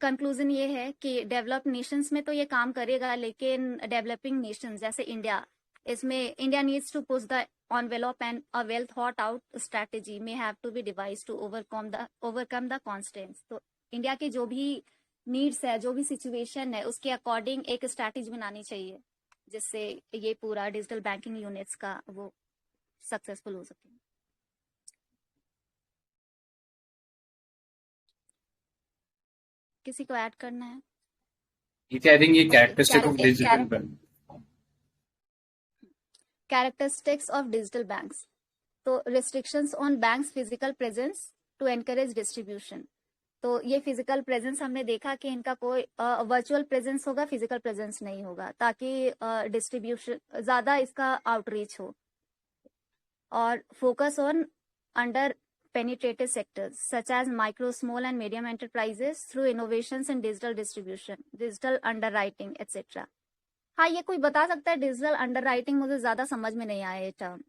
कंक्लूजन ये है कि डेवलप्ड नेशंस में तो ये काम करेगा, लेकिन डेवलपिंग नेशंस जैसे इंडिया, इसमें India needs to push the envelope and a well thought out strategy may have to be devised to overcome the constraints. तो इंडिया की जो भी नीड्स है, जो भी सिचुएशन है, उसके अकॉर्डिंग एक स्ट्रैटेजी बनानी चाहिए जिससे ये पूरा डिजिटल बैंकिंग यूनिट्स का वो सक्सेसफुल हो सके। किसी को ऐड करना है? आई थिंक ये characteristic of digital bank, characteristics of digital banks, तो restrictions on banks physical presence to encourage distribution. तो ये फिजिकल प्रेजेंस हमने देखा कि इनका कोई वर्चुअल प्रेजेंस होगा, फिजिकल प्रेजेंस नहीं होगा, ताकि डिस्ट्रीब्यूशन ज्यादा इसका आउटरीच हो। और focus on under penetrated sectors such as micro, small and medium enterprises through innovations in digital distribution, digital underwriting, etc. हाँ, ये कोई बता सकता है डिजिटल अंडरराइटिंग? मुझे ज्यादा समझ में नहीं आया ये टर्म।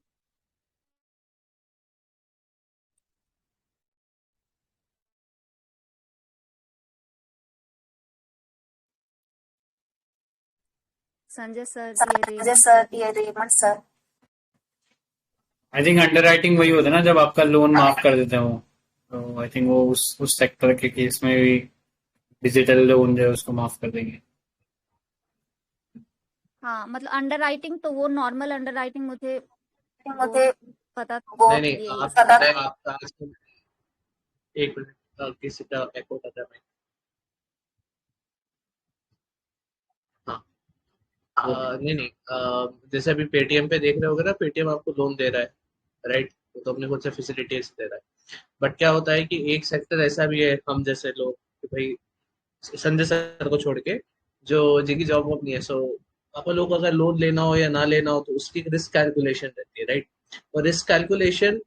संजय सर, ये Raymond sir. I think underwriting वही होता है ना जब आपका लोन माफ कर देते हैं वो, तो आई थिंक वो उस सेक्टर के केस में भी डिजिटल लोन जो है उसको माफ कर देंगे। हाँ, मतलब अंडरराइटिंग तो वो नॉर्मल अंडरराइटिंग मुझे पता था। नहीं नहीं, आप एक मिनट, किसी का एको कर रहा है। नहीं नहीं, जैसे अभी पेटीएम पे देख रहे होगे ना, पेटीएम आपको लोन दे रहा है, राइट? तो अपने खुद से फैसिलिटीज दे रहा है, बट क्या होता है कि एक सेक्टर ऐसा भी है, हम जैसे लोग, कि भाई संजय सर को छोड़ के जो जिनकी जॉब वॉब नहीं है, सो अपन लोग को अगर लोन लेना हो या ना लेना हो तो उसकी रिस्क कैलकुलेशन रहती है, राइट? और रिस्क कैलकुलेशन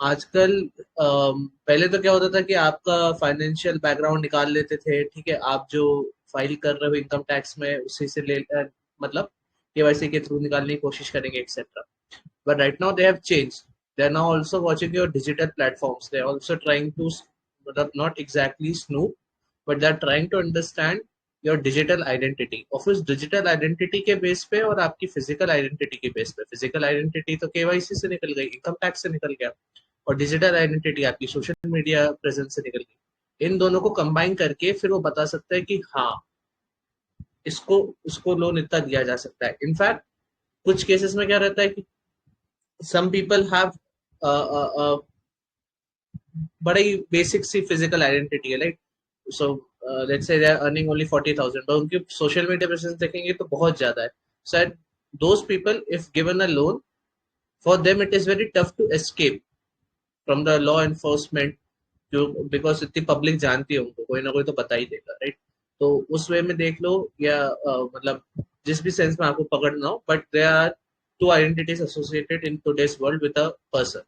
आजकल, पहले तो क्या होता था कि आपका फाइनेंशियल बैकग्राउंड निकाल लेते थे, ठीक है, आप जो फाइल कर रहे हो इनकम टैक्स में उसी से ले, मतलब केवाईसी के थ्रू निकालने की कोशिश करेंगे etcetera. But right now they have change, they are now also watching your digital platforms, they are also trying to, मतलब not exactly snoop, but they are trying to understand your digital identity, और उस digital identity के base पे और आपकी physical identity के base पे, physical identity तो केवाईसी से निकल गई, इनकम टैक्स से निकल गया, और डिजिटल आइडेंटिटी आपकी सोशल मीडिया प्रेजेंस से निकल गई, इन दोनों को कंबाइन करके फिर वो बता सकता है कि हाँ इसको लोन इतना दिया जा सकता है। इनफैक्ट कुछ केसेस में क्या रहता है कि सम पीपल हैव बड़ा ही बेसिक सी फिजिकल आइडेंटिटी है, like so let's say they are earning only 40,000, पर उनकी सोशल मीडिया प्रेजेंस देखेंगे तो बहुत ज्यादा है, शायद those people, if given a loan, for them it is very tough to escape from the law enforcement, जो बिकॉज इतनी पब्लिक जानती है उनको, कोई ना कोई तो बता ही देगा, राइट? तो उस वे में देख लो, या मतलब जिस भी सेंस में आपको पकड़ना हो, but they are two identities associated in today's world with a person.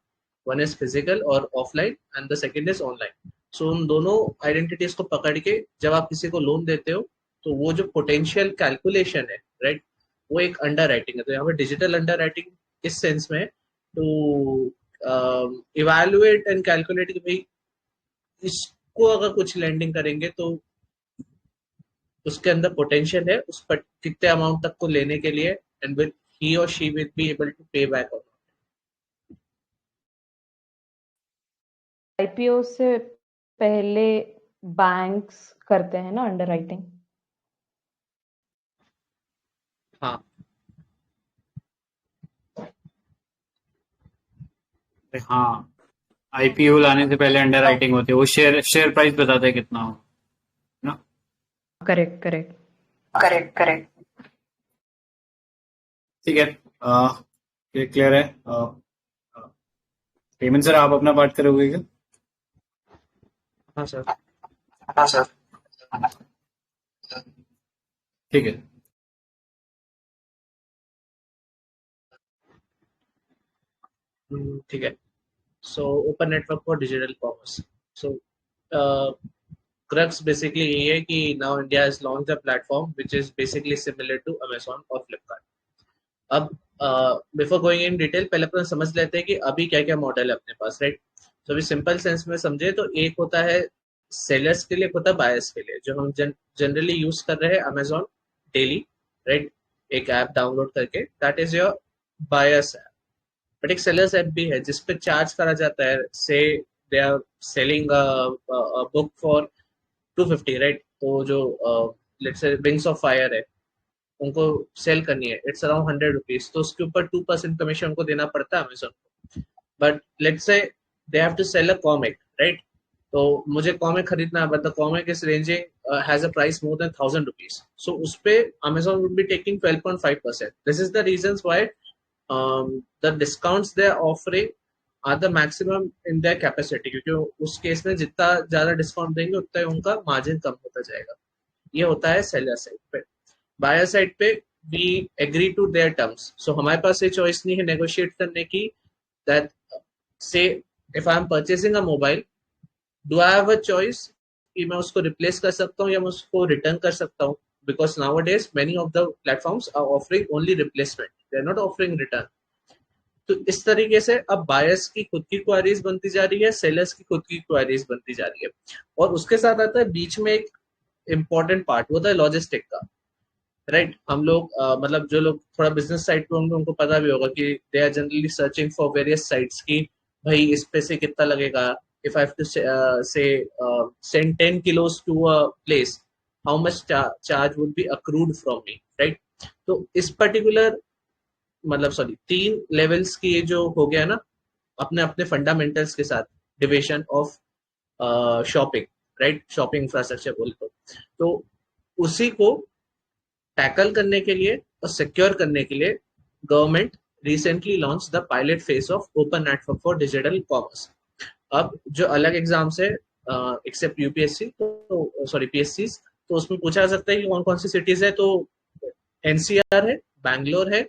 One is physical और offline and the second is online. So उन दोनों आइडेंटिटीज को पकड़ के जब आप किसी को लोन देते हो, तो वो जो पोटेंशियल कैलकुलेशन है, राइट, वो एक अंडर राइटिंग है. तो यहाँ पे डिजिटल अंडर राइटिंग इस सेंस में टू इवैल्यूएट एंड कैलकुलेट कि भाई इसको अगर कुछ लैंडिंग करेंगे तो उसके अंदर पोटेंशियल है उस पर कितने अमाउंट तक को लेने के लिए, एंड विल ही और she will be able to pay back. IPO से पहले बैंक्स करते हैं ना अंडरराइटिंग? हाँ, हाँ, आईपीओ लाने से पहले अंडर राइटिंग होती है, वो शेयर प्राइस बताते हैं कितना हो ना. Correct correct. ठीक है, क्लियर है. हेमंत सर, आप अपना पार्ट करोगे क्या? हाँ सर. ठीक है. ठीक है. So open network for digital commerce. So crux basically यही है कि now India has launched a platform which is basically similar to Amazon or Flipkart. अब before going in detail, पहले अपन समझ लेते हैं कि अभी क्या क्या मॉडल है अपने पास, राइट? तो अभी सिंपल सेंस में समझे तो एक होता है सेलर्स के लिए, एक होता है बायर्स के लिए, जो हम जनरली यूज कर रहे हैं अमेजोन डेली, राइट? एक ऐप डाउनलोड करके, that is your buyers app. But एक सेलर्स ऐप भी है जिसपे चार्ज करा जाता है. Say they are selling book for 250, right? तो जो let's say wings of fire है, उनको सेल करनी है, इट्स अराउंड 100 रुपीज. तो उसके ऊपर 2% कमीशन उनको देना पड़ता है अमेजोन को. But let's say they have to sell a comic, right? तो मुझे कॉमिक खरीदना है, but the comic is ranging has a price more than 1000 rupees. So उस पे Amazon would be taking 12.5%. This is the reasons why the discounts they are offering are the maximum in their capacity, क्योंकि उस case में जितना ज्यादा discount देंगे उतना उनका मार्जिन कम होता जाएगा. ये होता है सेलर साइड पे. बायर साइड पे we agree to their terms. So हमारे पास ये चॉइस नहीं है नेगोशिएट करने की, that say if I am purchasing a mobile, do I have a choice कि मैं उसको रिप्लेस कर सकता हूँ या मैं उसको रिटर्न कर सकता हूँ? Because nowadays many of the platforms are offering only replacement, they are not offering return. तो इस तरीके से अब बायर्स की खुद की क्वारीज बनती जा रही है, सेलर्स की खुद की क्वारीज बनती जा रही है. और उसके साथ आता है बीच में एक इम्पोर्टेंट पार्ट, वो होता है लॉजिस्टिक का, राइट? हम लोग मतलब जो लोग थोड़ा बिजनेस साइड पे होंगे उनको पता भी होगा कि they are generally searching for various sites की भाई इस पे से कितना लगेगा. If I have to say send 10 kilos to a place, how much charge would be accrued from me, right? तो इस पर्टिकुलर मतलब 3 लेवल्स की ये जो हो गया ना अपने अपने फंडामेंटल्स के साथ, division of shopping, right? Shopping infrastructure बोल तो उसी को टैकल करने के लिए और सिक्योर करने के लिए government recently launch the pilot phase of open network for digital commerce. अब जो अलग एग्जाम्स है एक्सेप्ट यूपीएससी, तो सॉरी पीएससी, तो उसमें पूछा जा सकता है कि कौन कौन सी सिटीज है. तो एनसीआर है, बैंगलोर है,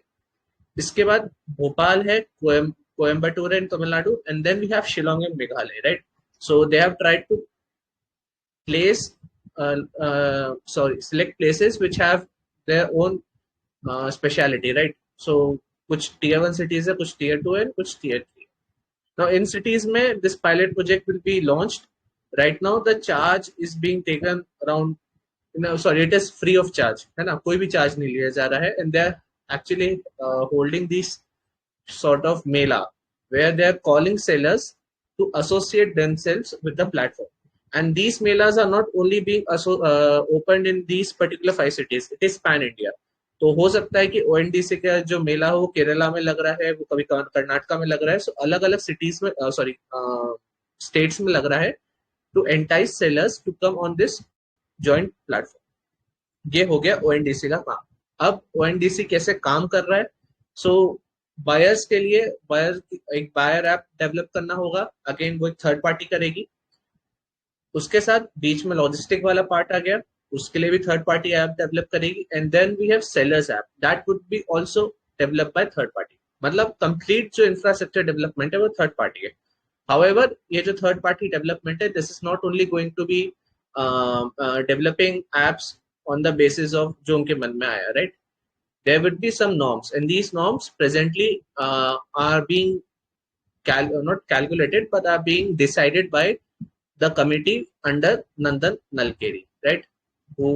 इसके बाद भोपाल है, कोयम्बटूर है in Tamil Nadu, and then we have Shillong in Meghalaya, right? So they have tried to place select places which have their own speciality, right? So कुछ tier 1 cities है, कुछ tier 2 है, कुछ tier 3. Now in cities में this pilot project will be launched. Right now the charge is being taken around, it is free of charge, है ना? कोई भी चार्ज नहीं लिया जा रहा है. And they are actually holding this sort of mela where they are calling sellers to associate themselves with the platform. And these melas are not only being opened in these particular 5 cities, it is pan India. तो हो सकता है कि ONDC का जो मेला हो वो केरला में लग रहा है, वो कभी कर्नाटका में लग रहा है. सो अलग अलग सिटीज में स्टेट्स में लग रहा है to entice sellers to come on this joint platform. ये हो गया ओएनडीसी का काम. अब ओएनडीसी कैसे काम कर रहा है सो बायर्स के लिए एक बायर ऐप डेवलप करना होगा, अगेन वो एक थर्ड पार्टी करेगी। उसके साथ बीच में लॉजिस्टिक वाला पार्ट आ गया, उसके लिए भी थर्ड पार्टी ऐप डेवलप करेगी। And then we have sellers app that would be also developed by third party. मतलब कंप्लीट जो इंफ्रास्ट्रक्चर डेवलपमेंट है वो थर्ड पार्टी है। हाउएवर ये जो थर्ड पार्टी डेवलपमेंट है, this is not only going to be developing apps on the basis of जो उनके मन में आया, right? There would be some norms, and these norms presently are being not calculated, but are being decided by the committee under Nandan Nalkeri, right? Who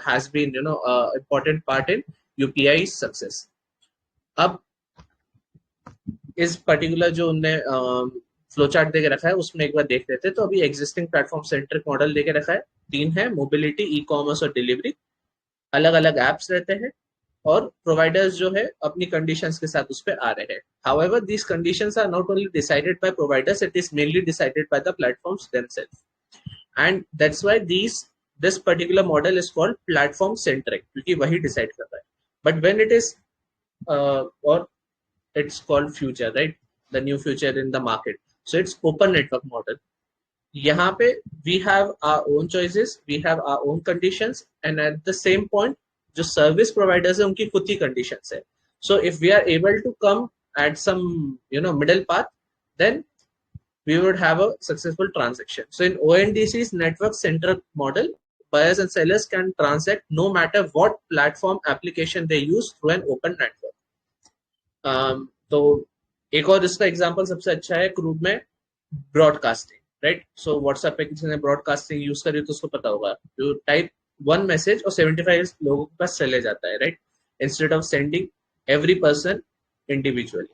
has been, important part in UPI's success. अब इस particular जो उनने flow chart देके रखा है उसमें एक बार देख लेते हैं। तो अभी एग्जिस्टिंग प्लेटफॉर्म सेंट्रिक मॉडल देके रखा है, 3 है, मोबिलिटी, ई कॉमर्स और डिलीवरी। अलग अलग एप्स रहते हैं और प्रोवाइडर्स जो है अपनी कंडीशंस के साथ उस पर आ रहे हैं। However, these conditions are not only decided by providers, it is mainly decided by the platforms themselves, and that's why this particular model is called platform centric, क्योंकि वही डिसाइड कर रहा है। But when it is or it's called future, right? The new future in the market. So it's open network model. यहाँ पे we have our own choices, we have our own conditions, and at the same point जो service providers है उनकी खुद की conditions है। So if we are able to come at some middle path, then we would have a successful transaction. So in ONDC's network centric model, buyers and sellers can transact no matter what platform application they use through an open network. तो एक और इसका example सबसे अच्छा है crude में broadcasting, right? So WhatsApp पे किसी ने ब्रॉडकास्टिंग यूज करी तो उसको पता होगा, यू टाइप 1 मैसेज और 75 लोगों के पास चले जाता है, right? Instead of sending every person individually.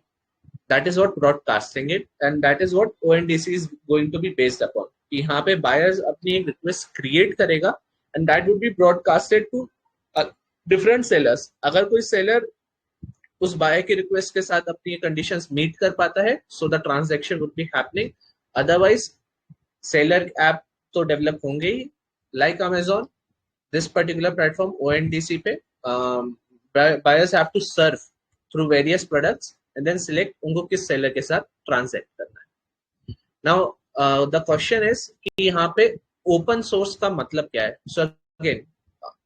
That is what broadcasting it, and that is what ONDC is going to be based upon. कि यहाँ पे buyers अपनी एक request create करेगा and that would be broadcasted to different sellers. अगर कोई seller उस buyer की request के साथ अपनी conditions meet कर पाता है, so the transaction would be happening. Otherwise, seller app तो develop होंगे ही. Like Amazon, this particular platform ONDC पे buyers have to surf through various products and then select उनको किस seller के साथ transact करना है. Now the question is कि यहाँ पे open source का मतलब क्या है? So again,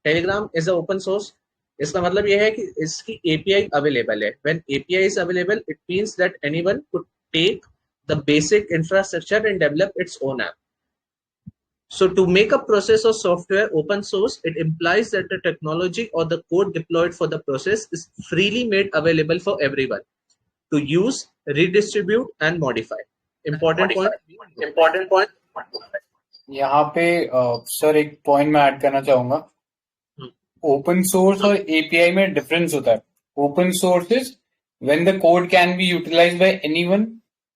Telegram is a open source. इसका मतलब ये है कि इसकी API available है. When API is available, it means that anyone could take the basic infrastructure and develop its own app. So to make a process or software open source, it implies that the technology or the code deployed for the process is freely made available for everyone to use, redistribute and modify. Important point. यहाँ पे sir एक point मैं add करना चाहूंगा. Open source और API में difference होता है. Open source is when the code can be utilized by anyone,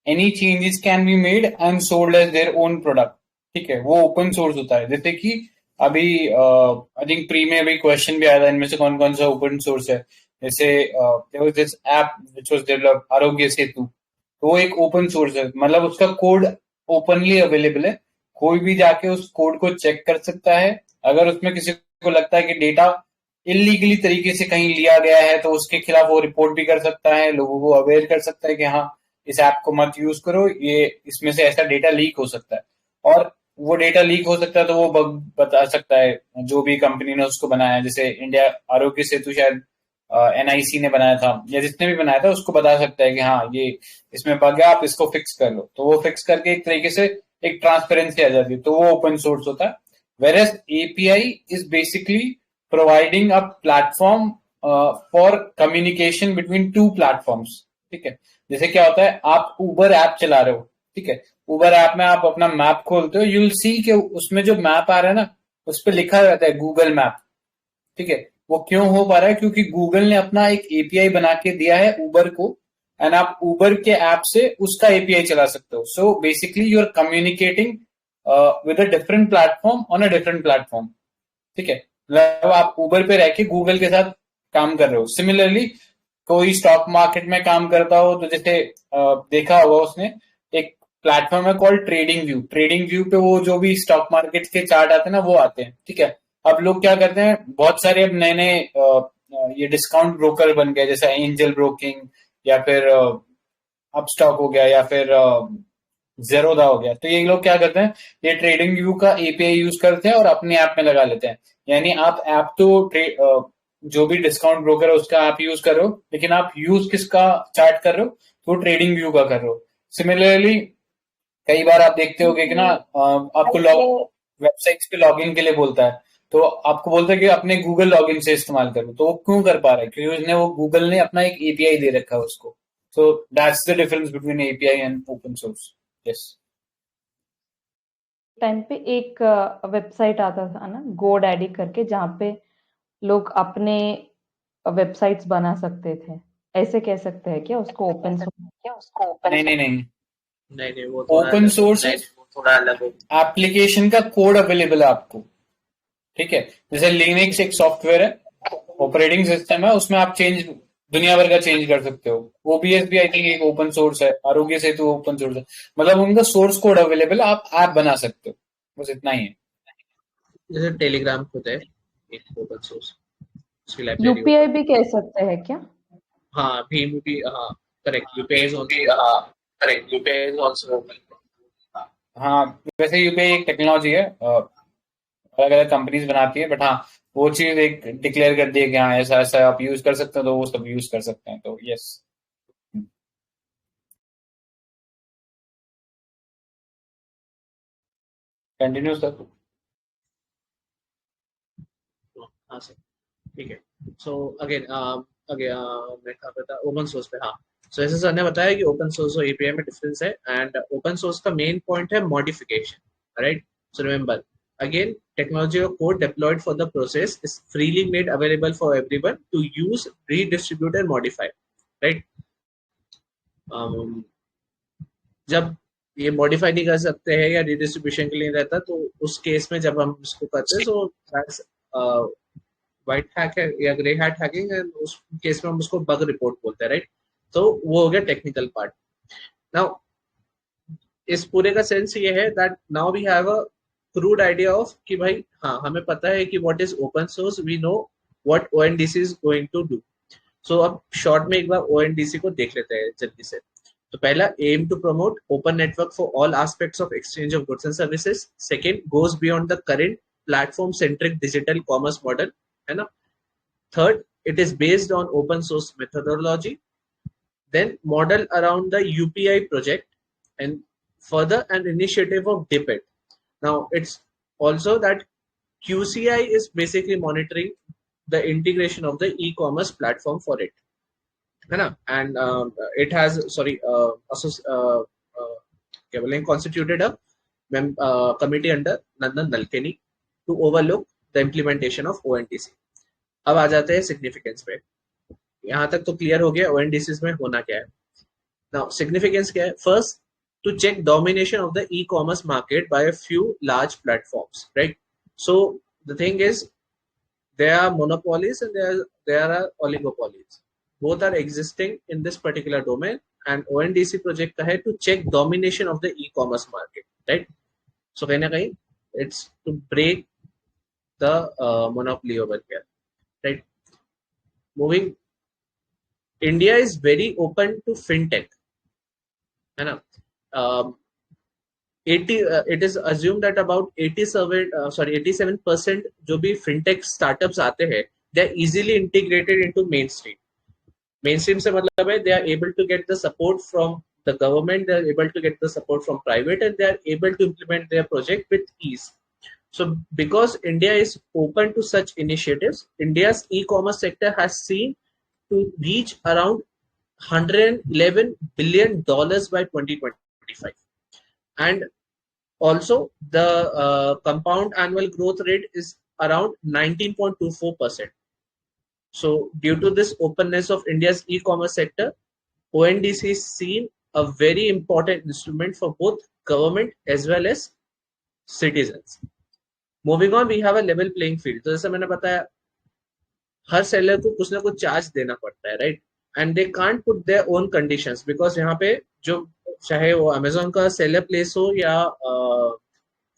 any changes can be made and sold as their own product. ठीक है, वो ओपन सोर्स होता है. जैसे कि अभी आई थिंक प्री में अभी क्वेश्चन भी आया था, इनमें से कौन कौन सा ओपन सोर्स है. जैसे there was this app which was developed, Aarogya Setu, तो वो एक ओपन सोर्स है. मतलब उसका कोड ओपनली अवेलेबल है, कोई भी जाके उस कोड को चेक कर सकता है. अगर उसमें किसी को लगता है कि डेटा इलीगली तरीके से कहीं लिया गया है तो उसके खिलाफ वो रिपोर्ट भी कर सकता है, लोगों को अवेयर कर सकता है कि हाँ इस ऐप को मत यूज करो, ये इसमें से ऐसा डेटा लीक हो सकता है. और वो डेटा लीक हो सकता है तो वो बता सकता है जो भी कंपनी ने उसको बनाया. जैसे इंडिया आरोग्य सेतु शायद NIC ने बनाया था या जिसने भी बनाया था उसको बता सकता है कि हाँ ये इसमें बग है, आप इसको फिक्स कर लो. तो वो फिक्स करके एक तरीके से एक ट्रांसपेरेंसी आ जाती है, तो वो ओपन सोर्स होता है. whereas API is basically providing a platform for communication between two platforms. ठीक है, जैसे क्या होता है, आप उबर ऐप चला रहे हो. ठीक है, उबर ऐप में आप अपना मैप खोलते हो, यू विल सी कि उसमें जो मैप आ रहा है ना उस पर लिखा रहता है गूगल मैप. ठीक है, वो क्यों हो पा रहा है? क्योंकि गूगल ने अपना एक एपीआई बना के दिया है उबर को, एंड आप उबर के ऐप से उसका एपीआई चला सकते हो. So basically you are communicating with a different platform on a different platform. ठीक है, मतलब आप उबर पे रह के गूगल के साथ काम कर रहे हो. सिमिलरली कोई स्टॉक मार्केट में काम करता हो तो जैसे देखा होगा उसने एक प्लेटफॉर्म है called trading view. Trading view पे वो जो भी स्टॉक मार्केट के चार्ट आते हैं ना वो आते हैं. ठीक है, अब लोग क्या करते हैं, बहुत सारे अब नए नए ये डिस्काउंट ब्रोकर बन गए, जैसे एंजल ब्रोकिंग या फिर अपस्टॉक हो गया या फिर जेरोदा हो गया, तो ये लोग क्या करते हैं, ये ट्रेडिंग व्यू का एपीआई यूज करते हैं और अपने ऐप में लगा लेते हैं। यानी आप ऐप तो जो भी डिस्काउंट ब्रोकर है उसका आप यूज कर रहे हो, लेकिन आप यूज किसका चार्ट कर रहे हो, तो ट्रेडिंग व्यू का कर रहे हो। सिमिलरली कई बार आप देखते होगे कि ना आपको वेबसाइट्स पे लॉगिन के लिए बोलता है, तो आपको बोलता है कि अपने गूगल लॉगिन से इस्तेमाल करो, तो वो क्यों कर पा रहा है, क्योंकि उसने वो गूगल ने अपना एक एपीआई दे रखा है उसको। So that's the difference between API and open source. Yes, time पे एक वेबसाइट आता था ना, गोडैडी करके, जहाँ पे लोग अपने वेबसाइट्स बना सकते थे। ऐसे कह सकते हैं क्या उसको ओपन सोर्स? नहीं नहीं नहीं, नहीं वो थोड़ा ओपन सोर्स थोड़ा अलग हो। एप्लीकेशन का कोड अवेलेबल है आपको, ठीक है। जैसे लिनक्स एक सॉफ्टवेयर है, ऑपरेटिंग सिस्टम है, उसमें आप चेंज दुनिया भर का चेंज कर सकते हो। ओबीएस भी आई थिंक एक ओपन सोर्स है, आरोग्य सेतु ओपन सोर्स है, मतलब उनका सोर्स कोड अवेलेबल है, आप ऐप बना सकते हो, बस इतना ही है। जैसे टेलीग्राम खुद है एक ओपन सोर्स, उसकी लाइब्रेरी यूपीआई भी कह सकते हैं क्या? हाँ भीम भी, हाँ correct, UPI is also open. हाँ, वैसे यूपीआई एक टेक्नोलॉजी है, अलग अलग कंपनीज बनाती है, बट हाँ वो चीज एक डिक्लेयर कर दी है कि हाँ ऐसा ऐसा आप यूज कर सकते हो, तो वो सब यूज कर सकते हैं, तो यस। Continue sir. हाँ सर, ठीक है। सो अगेन अगेन मैं कहा था ओपन सोर्स पे, हाँ। सो ऐसे सर ने बताया कि ओपन सोर्स और एपीआई में डिफरेंस है, एंड ओपन सोर्स का मेन पॉइंट है modification, right. So remember again, technology or code deployed for the process is freely made available for everyone to use, redistribute and modify, right. जब ये modify नहीं कर सकते हैं या रिडिस्ट्रीब्यूशन के लिए रहता, तो उस केस में जब हम इसको करते हैं, तो व्हाइट हैक है या ग्रे हैट हैकिंग, उस केस में हम उसको बग रिपोर्ट बोलते हैं, राइट। तो वो हो गया टेक्निकल पार्ट। नाउ इस पूरे का सेंस ये है that now we have a crude idea of कि भाई हाँ, हमें पता है कि what is open source, we know what ONDC is going to do. So अब शॉर्ट में एक बार ओएनडीसी को देख लेते हैं जल्दी से। तो पहला, aim to promote open network for all aspects of exchange of goods and services. Second, goes beyond the current platform centric digital commerce model, है ना। Third, it is based on open source methodology. Then model around the UPI project, and further an initiative of DPIT. Now it's also that QCI is basically monitoring the integration of the e-commerce platform for it, and it has constituted a committee under Nandan Nalkeni to overlook the implementation of ONDC. अब आ जाते हैं significance पे। यहाँ तक तो clear हो गया ओएनडीसीज में होना क्या है। नाउ सिग्निफिकेंस क्या है? First, to check domination of the e commerce market by a few large platforms, right. So the thing is there are monopolies and there are oligopolies. Both are existing in this particular domain, and ONDC project का है to check domination of the e-commerce market, right? So कहीं ना कहीं it's to break the monopoly over here, right? Moving, India is very open to fintech, है ना। 80 it is assumed that about 87% जो भी fintech startups आते हैं, they are easily integrated into mainstream. Mainstream से मतलब है they are able to get the support from the government, they are able to get the support from private, and they are able to implement their project with ease. So because India is open to such initiatives, India's e-commerce sector has seen to reach around $111 billion by 2025. And also the compound annual growth rate is around 19.24%. So due to this openness of India's e-commerce sector, ONDC is seen a very important instrument for both government as well as citizens. Moving on, we have a level playing field. तो जैसे मैंने बताया, हर seller को कुछ ना कुछ charge देना पड़ता है, right. And they can't put their own conditions, because यहाँ पे जो चाहे वो अमेजोन का सेलर प्लेस हो या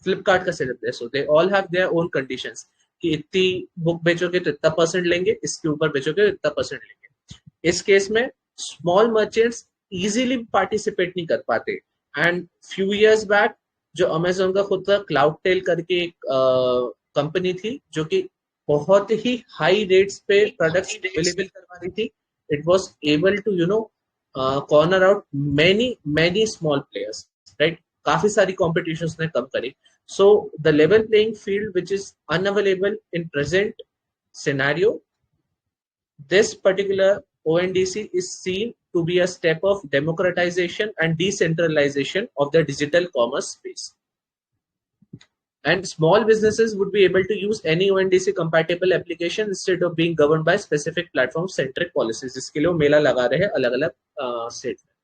फ्लिपकार्ट का सेलर प्लेस हो, they all have their own conditions. कि इतनी बुक बेचोगे तो इतना परसेंट लेंगे, इसके ऊपर बेचोगे तो इतना परसेंट लेंगे। इस केस में स्मॉल मर्चेंट्स इजीली पार्टिसिपेट नहीं कर पाते। एंड फ्यू इयर्स बैक जो अमेजोन का खुद का क्लाउड टेल करके एक कंपनी थी जो कि बहुत ही हाई रेट्स पे प्रोडक्ट्स अवेलेबल करवा रही थी, it was able to corner out many small players, right. काफी सारी कॉम्पिटिशंस ने कम करी। So the level playing field which is unavailable in present scenario, this particular ONDC is seen to be a step of democratization and decentralization of the digital commerce space. And small businesses would be able to use any ONDC compatible application instead of being governed by specific platform centric policies. इसके लिए वो मेला लगा रहे हैं अलग अलग state में।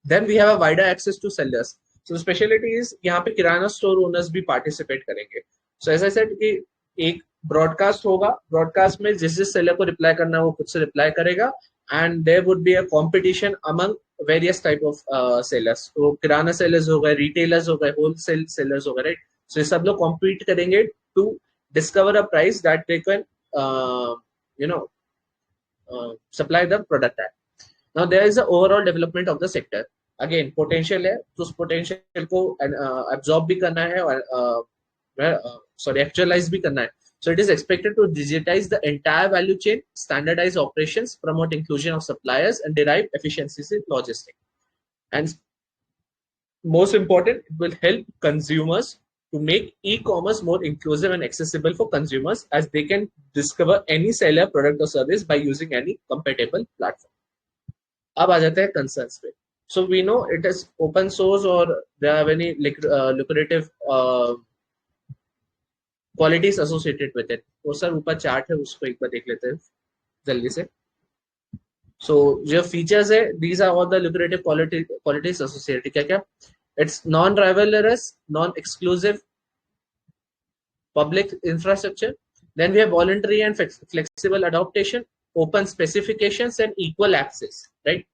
Then we have a wider access to sellers. So the specialty is यहाँ पे किराना स्टोर ओनर्स भी पार्टिसिपेट करेंगे। So as I said कि एक ब्रॉडकास्ट होगा, ब्रॉडकास्ट में जिस जिस सेलर को रिप्लाई करना है वो खुद से रिप्लाई करेगा, and there would be a competition among various type of sellers. तो किराना सेलर्स हो गए, रिटेलर्स हो गए, होलसेल सेलर्स हो गए, राइट। सो ये सब लोग कॉम्पीट करेंगे to discover a price that they can supply the product at. Now there is the overall development of the sector. Again potential है, तो उस पोटेंशियल को एब्जॉर्ब भी करना है और एक्चुअलाइज भी करना है। So it is expected to digitize the entire value chain, standardize operations, promote inclusion of suppliers, and derive efficiencies in logistics. And most important, it will help consumers to make e-commerce more inclusive and accessible for consumers, as they can discover any seller, product or service by using any compatible platform. अब आ जाते हैं concerns पे। So we know it is open source or there are many lucrative qualities associated with it. वो sir ऊपर chart है, उसको एक बार देख लेते हैं जल्दी से। So जो फीचर्स है, these are all the lucrative qualities associated। क्या क्या? It's non-rivalrous, non-exclusive public infrastructure. Then we have voluntary and flexible adaptation, open specifications and equal access, right?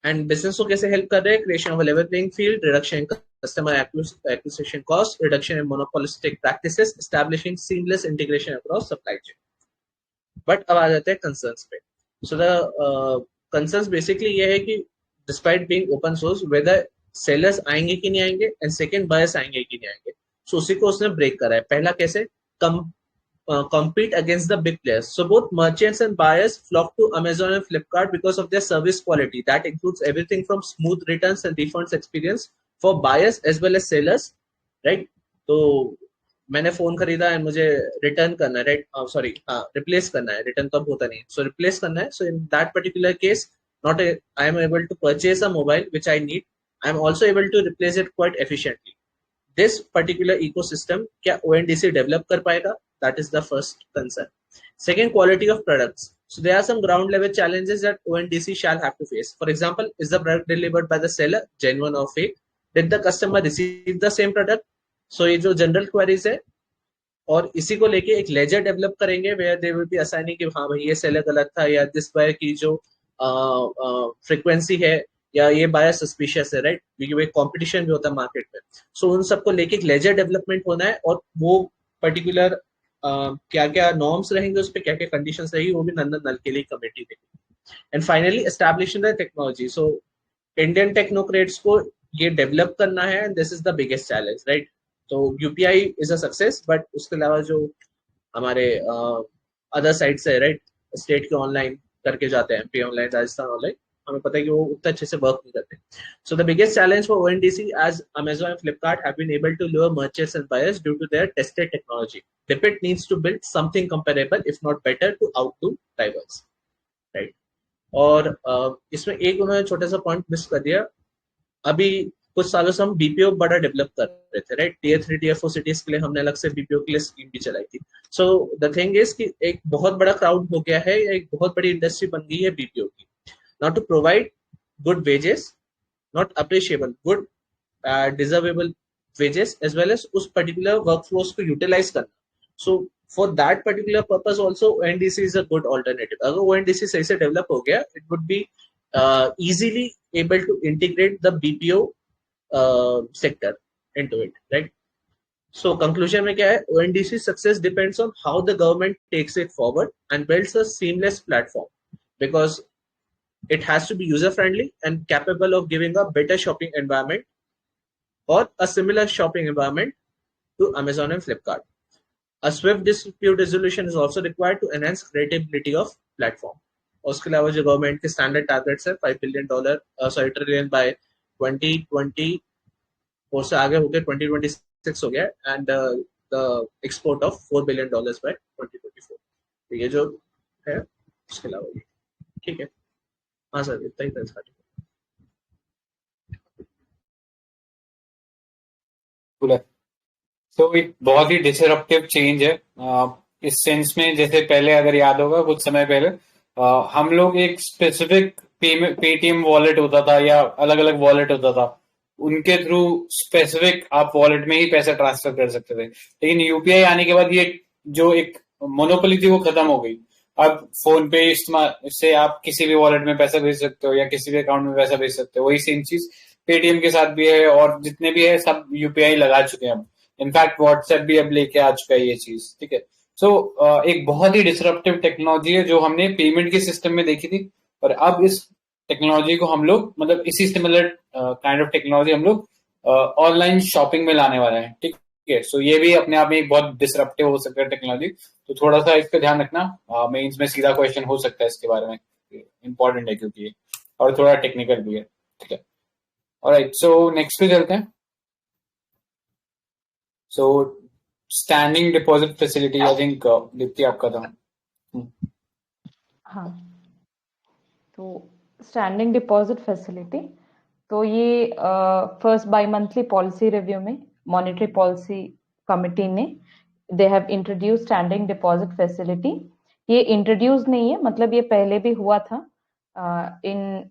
And business को कैसे help कर रहे हैं? Creation of a level playing field, reduction in customer acquisition cost, reduction in monopolistic practices, establishing seamless integration across supply chain. But अब आ जाते हैं concerns पे। So the concerns basically ये है कि despite being open source, whether sellers आएंगे कि नहीं आएंगे, and second buyers आएंगे कि नहीं आएंगे। So उसी को उसने break करा है। पहला कैसे? Compete against the big players. So both merchants and buyers flock to Amazon and Flipkart because of their service quality. That includes everything from smooth returns and refunds experience for buyers as well as sellers, right? तो मैंने phone खरीदा है, मुझे return करना है, right, sorry replace करना है, return तो अब होता नहीं, सो रिप्लेस करना है। So in that particular case not I am able to purchase a mobile which I need, I am also able to replace it quite efficiently. This particular ecosystem क्या ONDC develop कर पाएगा? That is the first concern. Second, quality of products. So there are some ground level challenges that ONDC shall have to face. For example, is the product delivered by the seller genuine or fake? Did the customer receive the same product? So ये जो general queries है, और इसी को लेके एक laser develop करेंगे where they will be assigning कि हाँ भाई ये सेलर गलत था, या दिस बायर की जो फ्रीक्वेंसी है, या ये बायर सस्पिशियस है, राइट, क्योंकि एक कंपटीशन भी होता है मार्केट में। सो उन सबको लेके एक लेजर डेवलपमेंट होना है, और वो पर्टिकुलर क्या क्या नॉर्म्स रहेंगे, उस पर क्या क्या कंडीशंस रहेगी, वो भी नंदन नल के लिए कमेटी देगी। And finally establishing the technology. So Indian technocrats को ये डेवलप करना है, and this is the biggest challenge, right. तो UPI is a success, but उसके अलावा जो हमारे अदर साइट्स है, राइट, स्टेट के ऑनलाइन करके जाते हैं, एमपी ऑनलाइन, राजस्थान ऑनलाइन, हमें पता है कि वो उतना अच्छे से वर्क नहीं करते। So the biggest challenge for ONDC as Amazon and Flipkart have been able to lure merchants and buyers due to their tested technology. Debit needs to build something comparable, if not better, to outdo rivals, right? और इसमें एक उन्होंने छोटा सा point miss कर दिया। अभी कुछ सालों से हम बीपीओ बड़ा डेवलप कर रहे थे, राइट, Tier 3 Tier 4 सिटीज के लिए हमने अलग से बीपीओ के लिए स्कीम भी चलाई थी। सो द थिंग इज कि एक बहुत बड़ा क्राउड हो गया है, एक बहुत बड़ी इंडस्ट्री बन गई है बीपीओ की। Now to provide good wages, not appreciable, good deservable wages, as well as उस particular workflows को utilize करना। So for that particular purpose also ONDC is a good alternative. अगर ONDC सही से develop हो गया, it would be easily able to integrate the BPO sector into it, right? So conclusion में क्या है, ONDC success depends on how the government takes it forward and builds a seamless platform, because it has to be user friendly and capable of giving a better shopping environment or a similar shopping environment to Amazon and Flipkart. A swift dispute resolution is also required to enhance credibility of platform. और उसके अलावा जो government के standard targets है $5 billion trillion bye 2024 से आगे होकर 2026 हो गया, and the export of $4 billion bye 2024. तो ये जो है उसके अलावा ये ठीक है. हाँ सर, इतना ही था स्टार्टिंग. तो एक बहुत ही डिसरप्टिव चेंज है इस सेंस में. जैसे पहले अगर याद होगा कुछ समय पहले हम लोग एक स्पेसिफिक पेटीएम वॉलेट होता था या अलग अलग वॉलेट होता था, उनके थ्रू स्पेसिफिक आप वॉलेट में ही पैसा ट्रांसफर कर सकते थे. लेकिन यूपीआई आने के बाद ये जो एक मोनोपोली थी वो खत्म हो गई. अब फोन पे इस्तेमाल से आप किसी भी वॉलेट में पैसा भेज सकते हो या किसी भी अकाउंट में पैसा भेज सकते हो. वही सेम चीज पेटीएम के साथ भी है और जितने भी है सब यूपीआई लगा चुके हैं. अब इनफैक्ट व्हाट्सएप भी अब लेके आ चुका है ये चीज. ठीक है. सो एक बहुत ही डिसरप्टिव टेक्नोलॉजी है जो हमने पेमेंट के सिस्टम में देखी थी, और अब इस टेक्नोलॉजी को हम लोग मतलब इसी सिमिलर काइंड ऑफ टेक्नोलॉजी हम लोग ऑनलाइन शॉपिंग में लाने वाले हैं. ठीक है. सो ये भी अपने आप में एक बहुत डिसरप्टिव हो सकता है टेक्नोलॉजी. तो थोड़ा सा इस पे ध्यान रखना. मेंस में सीधा क्वेश्चन हो सकता है इसके बारे में, इंपॉर्टेंट है क्योंकि ये और थोड़ा टेक्निकल भी है. ठीक है. ऑलराइट, सो नेक्स्ट पे चलते हैं. So standing deposit facility, I think Deepti आपका था. हाँ, तो स्टैंडिंग डिपॉजिट फैसिलिटी, तो ये first bimonthly policy review में मॉनेटरी पॉलिसी कमिटी ने they have introduce standing deposit facility. ये इंट्रोड्यूस नहीं है, मतलब ये पहले भी हुआ था इन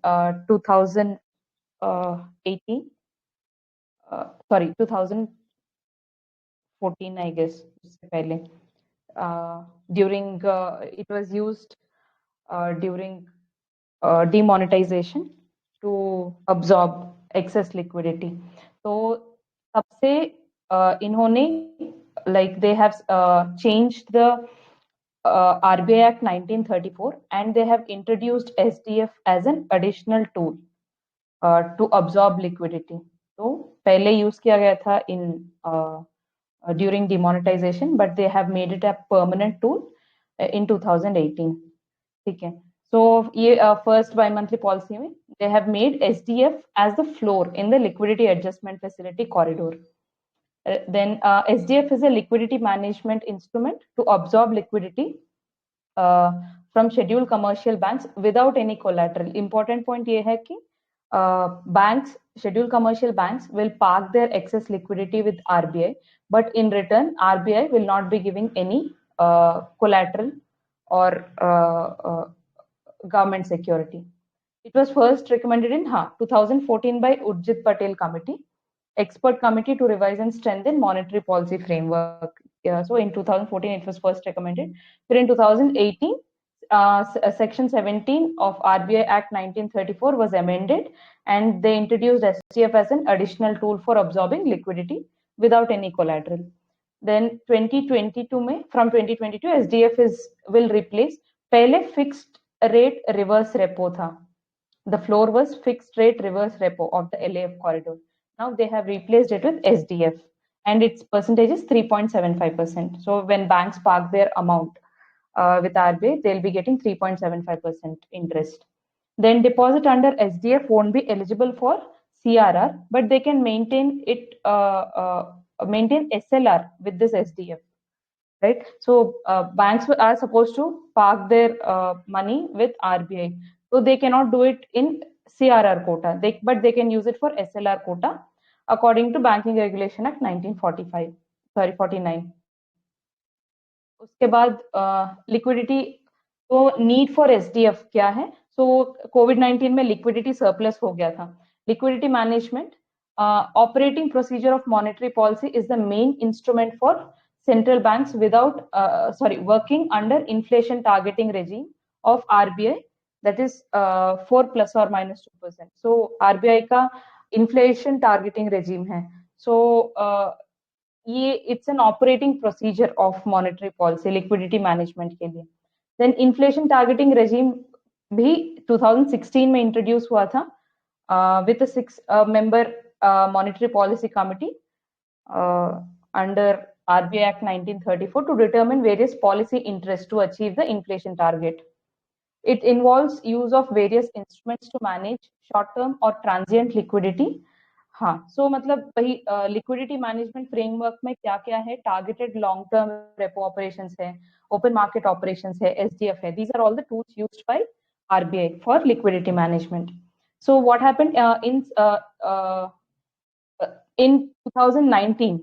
2018 सॉरी 2014 आई गेस, उससे पहले during it was used during demonetization to absorb excess liquidity. तो तब से इन्होंने like they have changed the RBI Act 1934 and they have introduced SDF as an additional tool to absorb liquidity. तो पहले use किया गया था in during demonetization, but they have made it a permanent tool in 2018. ठीक है. So ये first bi-monthly policy में they have made SDF as the floor in the liquidity adjustment facility corridor. Then SDF is a liquidity management instrument to absorb liquidity from scheduled commercial banks without any collateral. Important point ये है कि banks, scheduled commercial banks will park their excess liquidity with RBI, but in return RBI will not be giving any collateral or government security. It was first recommended in 2014 by Urjit Patel Committee, expert committee to revise and strengthen monetary policy framework. So in 2014 it was first recommended. But in 2018 section 17 of RBI Act 1934 was amended and they introduced SDF as an additional tool for absorbing liquidity without any collateral. Then 2022 में, from 2022 SDF will replace, पहले fixed rate reverse repo था. The floor was fixed rate reverse repo of the LAF corridor. Now they have replaced it with SDF and its percentage is 3.75%. So when banks park their amount with RBI, they'll be getting 3.75% interest. Then deposit under SDF won't be eligible for CRR, but they can maintain it, maintain SLR with this SDF, right? So banks are supposed to park their money with RBI, so they cannot do it in CRR quota, but they can use it for SLR quota according to Banking Regulation Act 49. उसके बाद liquidity, तो need for SDF क्या है? सो कोविड-19 में liquidity surplus हो गया था. Liquidity management, operating procedure of monetary policy is the main instrument for central banks without working under inflation targeting regime of RBI, that is 4 plus or minus 2%. So RBI का inflation targeting regime है. So ये it's an operating procedure of monetary policy liquidity management के लिए। Then inflation targeting regime भी 2016 में introduce हुआ था with a 6-member monetary policy committee under RBI Act 1934 to determine various policy interests to achieve the inflation target. It involves use of various instruments to manage short-term or transient liquidity. हाँ, so मतलब वही liquidity management framework में क्या क्या है, targeted long-term repo operations है, open market operations है, SDF है. These are all the tools used by RBI for liquidity management. So what happened in 2019,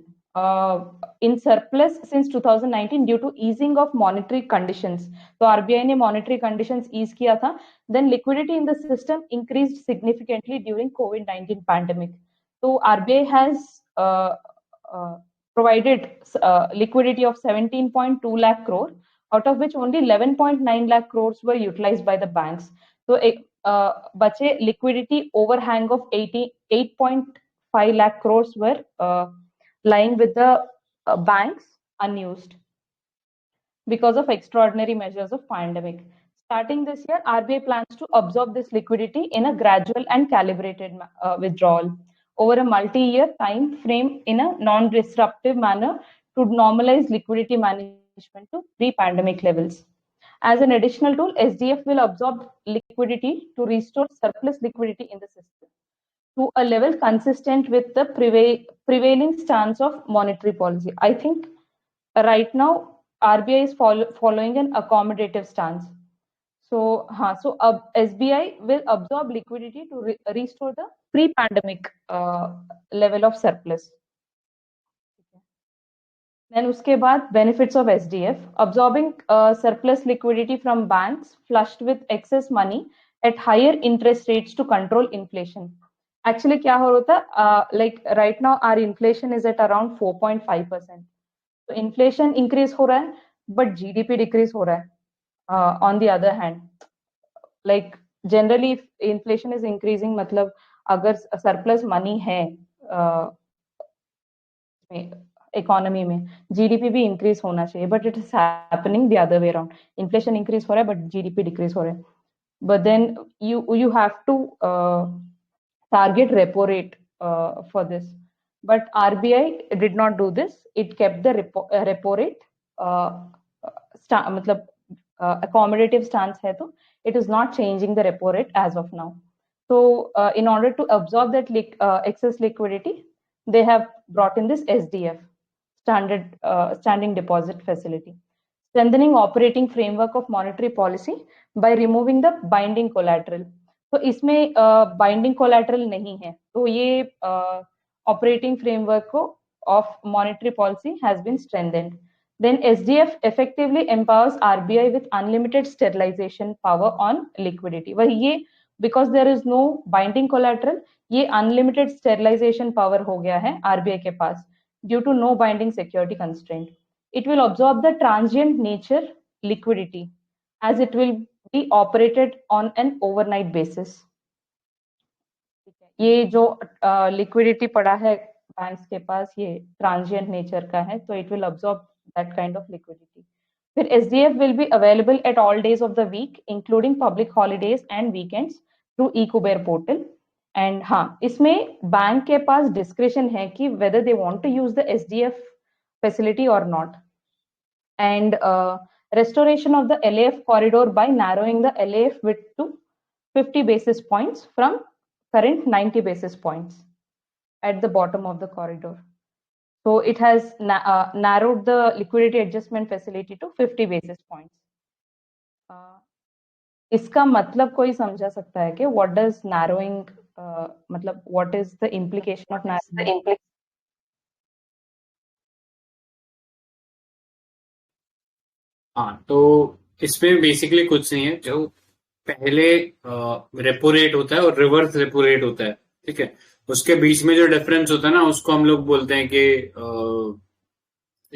in surplus since 2019 due to easing of monetary conditions. So RBI ने monetary conditions ease किया था. Then liquidity in the system increased significantly during COVID-19 pandemic. So RBI has provided liquidity of 17.2 lakh crore, out of which only 11.9 lakh crores were utilized by the banks. So बचे liquidity overhang of 8.5 lakh crores were lying with the banks unused because of extraordinary measures of pandemic. Starting this year, RBI plans to absorb this liquidity in a gradual and calibrated withdrawal over a multi-year time frame in a non-disruptive manner to normalize liquidity management to pre-pandemic levels. As an additional tool, SDF will absorb liquidity to restore surplus liquidity in the system to a level consistent with the prevailing stance of monetary policy. I think right now RBI is following an accommodative stance. So SBI will absorb liquidity to restore the pre-pandemic level of surplus. Then उसके बाद benefits of SDF, absorbing surplus liquidity from banks flushed with excess money at higher interest rates to control inflation. Actually क्या हो रहा था, like right now our inflation is at around 4.5%. So inflation increase हो रहा है, but GDP decrease हो रहा है. On the other hand, like generally if inflation is increasing, मतलब अगर surplus money है इकोनॉमी में, जीडीपी भी इंक्रीज होना चाहिए, but it is happening the other way around. Inflation increase हो रहा है बट जीडीपी डिक्रीज हो रहा है. But then you have to target repo rate for this, but RBI did not do this. It kept the repo rate, मतलब accommodative stance है, तो it is not changing the repo rate as of now. So in order to absorb that excess liquidity, they have brought in this SDF, standing deposit facility, strengthening operating framework of monetary policy by removing the binding collateral. तो इसमें binding collateral नहीं है, तो ये operating framework of monetary policy has been strengthened. Then SDF effectively empowers RBI with unlimited sterilization power on liquidity. वही ये, because there is no binding collateral, ये unlimited sterilization power हो गया है RBI के पास due to no binding security constraint. It will absorb the transient nature liquidity as it will be operated on an overnight basis. ये जो liquidity पड़ा है banks के पास, ये transient nature का है, तो it will absorb that kind of liquidity. Then SDF will be available at all days of the week, including public holidays and weekends through eCuber portal. And हाँ, इसमें bank के पास discretion है कि whether they want to use the SDF facility or not. And restoration of the LAF corridor by narrowing the LAF width to 50 basis points from current 90 basis points at the bottom of the corridor. So it has narrowed the liquidity adjustment facility to 50 basis points. इसका मतलब कोई समझा सकता है कि what does narrowing, मतलब what is the implication of narrowing? हाँ, तो इसमें बेसिकली कुछ नहीं है. जो पहले रेपो रेट होता है और रिवर्स रेपो रेट होता है, ठीक है, उसके बीच में जो डिफरेंस होता है ना, उसको हम लोग बोलते हैं कि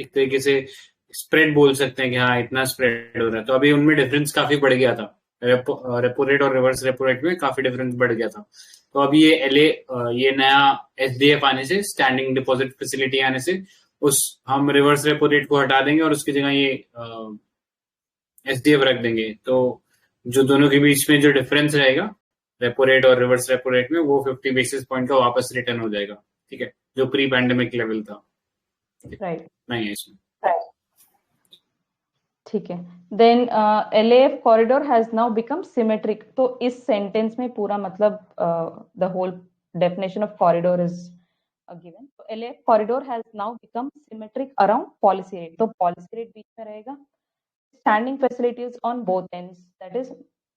एक तरीके से स्प्रेड बोल सकते हैं कि हाँ इतना स्प्रेड हो रहा है. तो अभी उनमें डिफरेंस काफी बढ़ गया था, रेपो रेट और रिवर्स रेपो रेट में काफी डिफरेंस बढ़ गया था. तो अभी ये नया एसडीएफ आने से, स्टैंडिंग डिपॉजिट फैसिलिटी आने से, हम रिवर्स रेपो रेट को हटा देंगे और उसकी जगह ये SDF रख देंगे, तो जो दोनों के बीच में जो डिफरेंस रहेगा रेपो रेट और रिवर्स रेपो रेट में, वो 50 बेसिस पॉइंट का वापस रिटर्न हो जाएगा, ठीक है, जो प्री पैंडेमिक लेवल था। राइट, नहीं है इसमें। ठीक है। Then LAF corridor has now become symmetric. तो इस सेंटेंस में पूरा मतलब the whole definition of corridor is given. तो LAF corridor has now become symmetric around policy rate. तो पॉलिसी रेट बीच में रहेगा, standing facilities on both ends, that is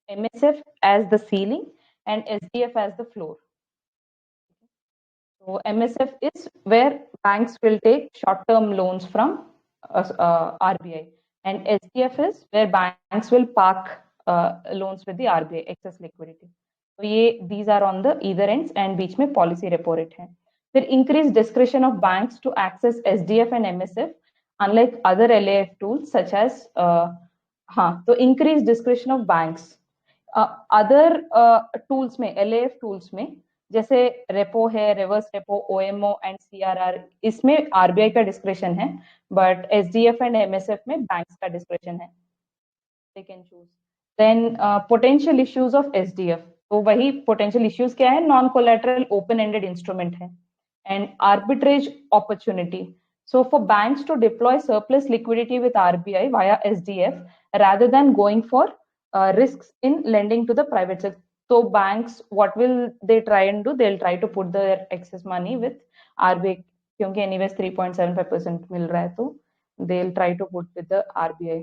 MSF as the ceiling and SDF as the floor. So MSF is where banks will take short-term loans from RBI, and SDF is where banks will park loans with the RBI, excess liquidity. So these are on the either ends, and बीच में policy repo rate है. फिर increased discretion of banks to access SDF and MSF, unlike other LAF tools such as तो increased discretion of banks. Other tools में, LAF tools में, जैसे repo है, reverse repo, OMO and CRR, इसमें RBI का description है, but SDF and MSF में banks का डिस्क्रिप्शन है, they can choose. Then potential issues of SDF, तो वही potential issues क्या है, non collateral open ended instrument है, and arbitrage opportunity. So for banks to deploy surplus liquidity with RBI via SDF rather than going for risks in lending to the private sector. So banks, what will they try and do? They'll try to put their excess money with RBI, क्योंकि anyways 3.75% मिल रहा है, तो they'll try to put with the RBI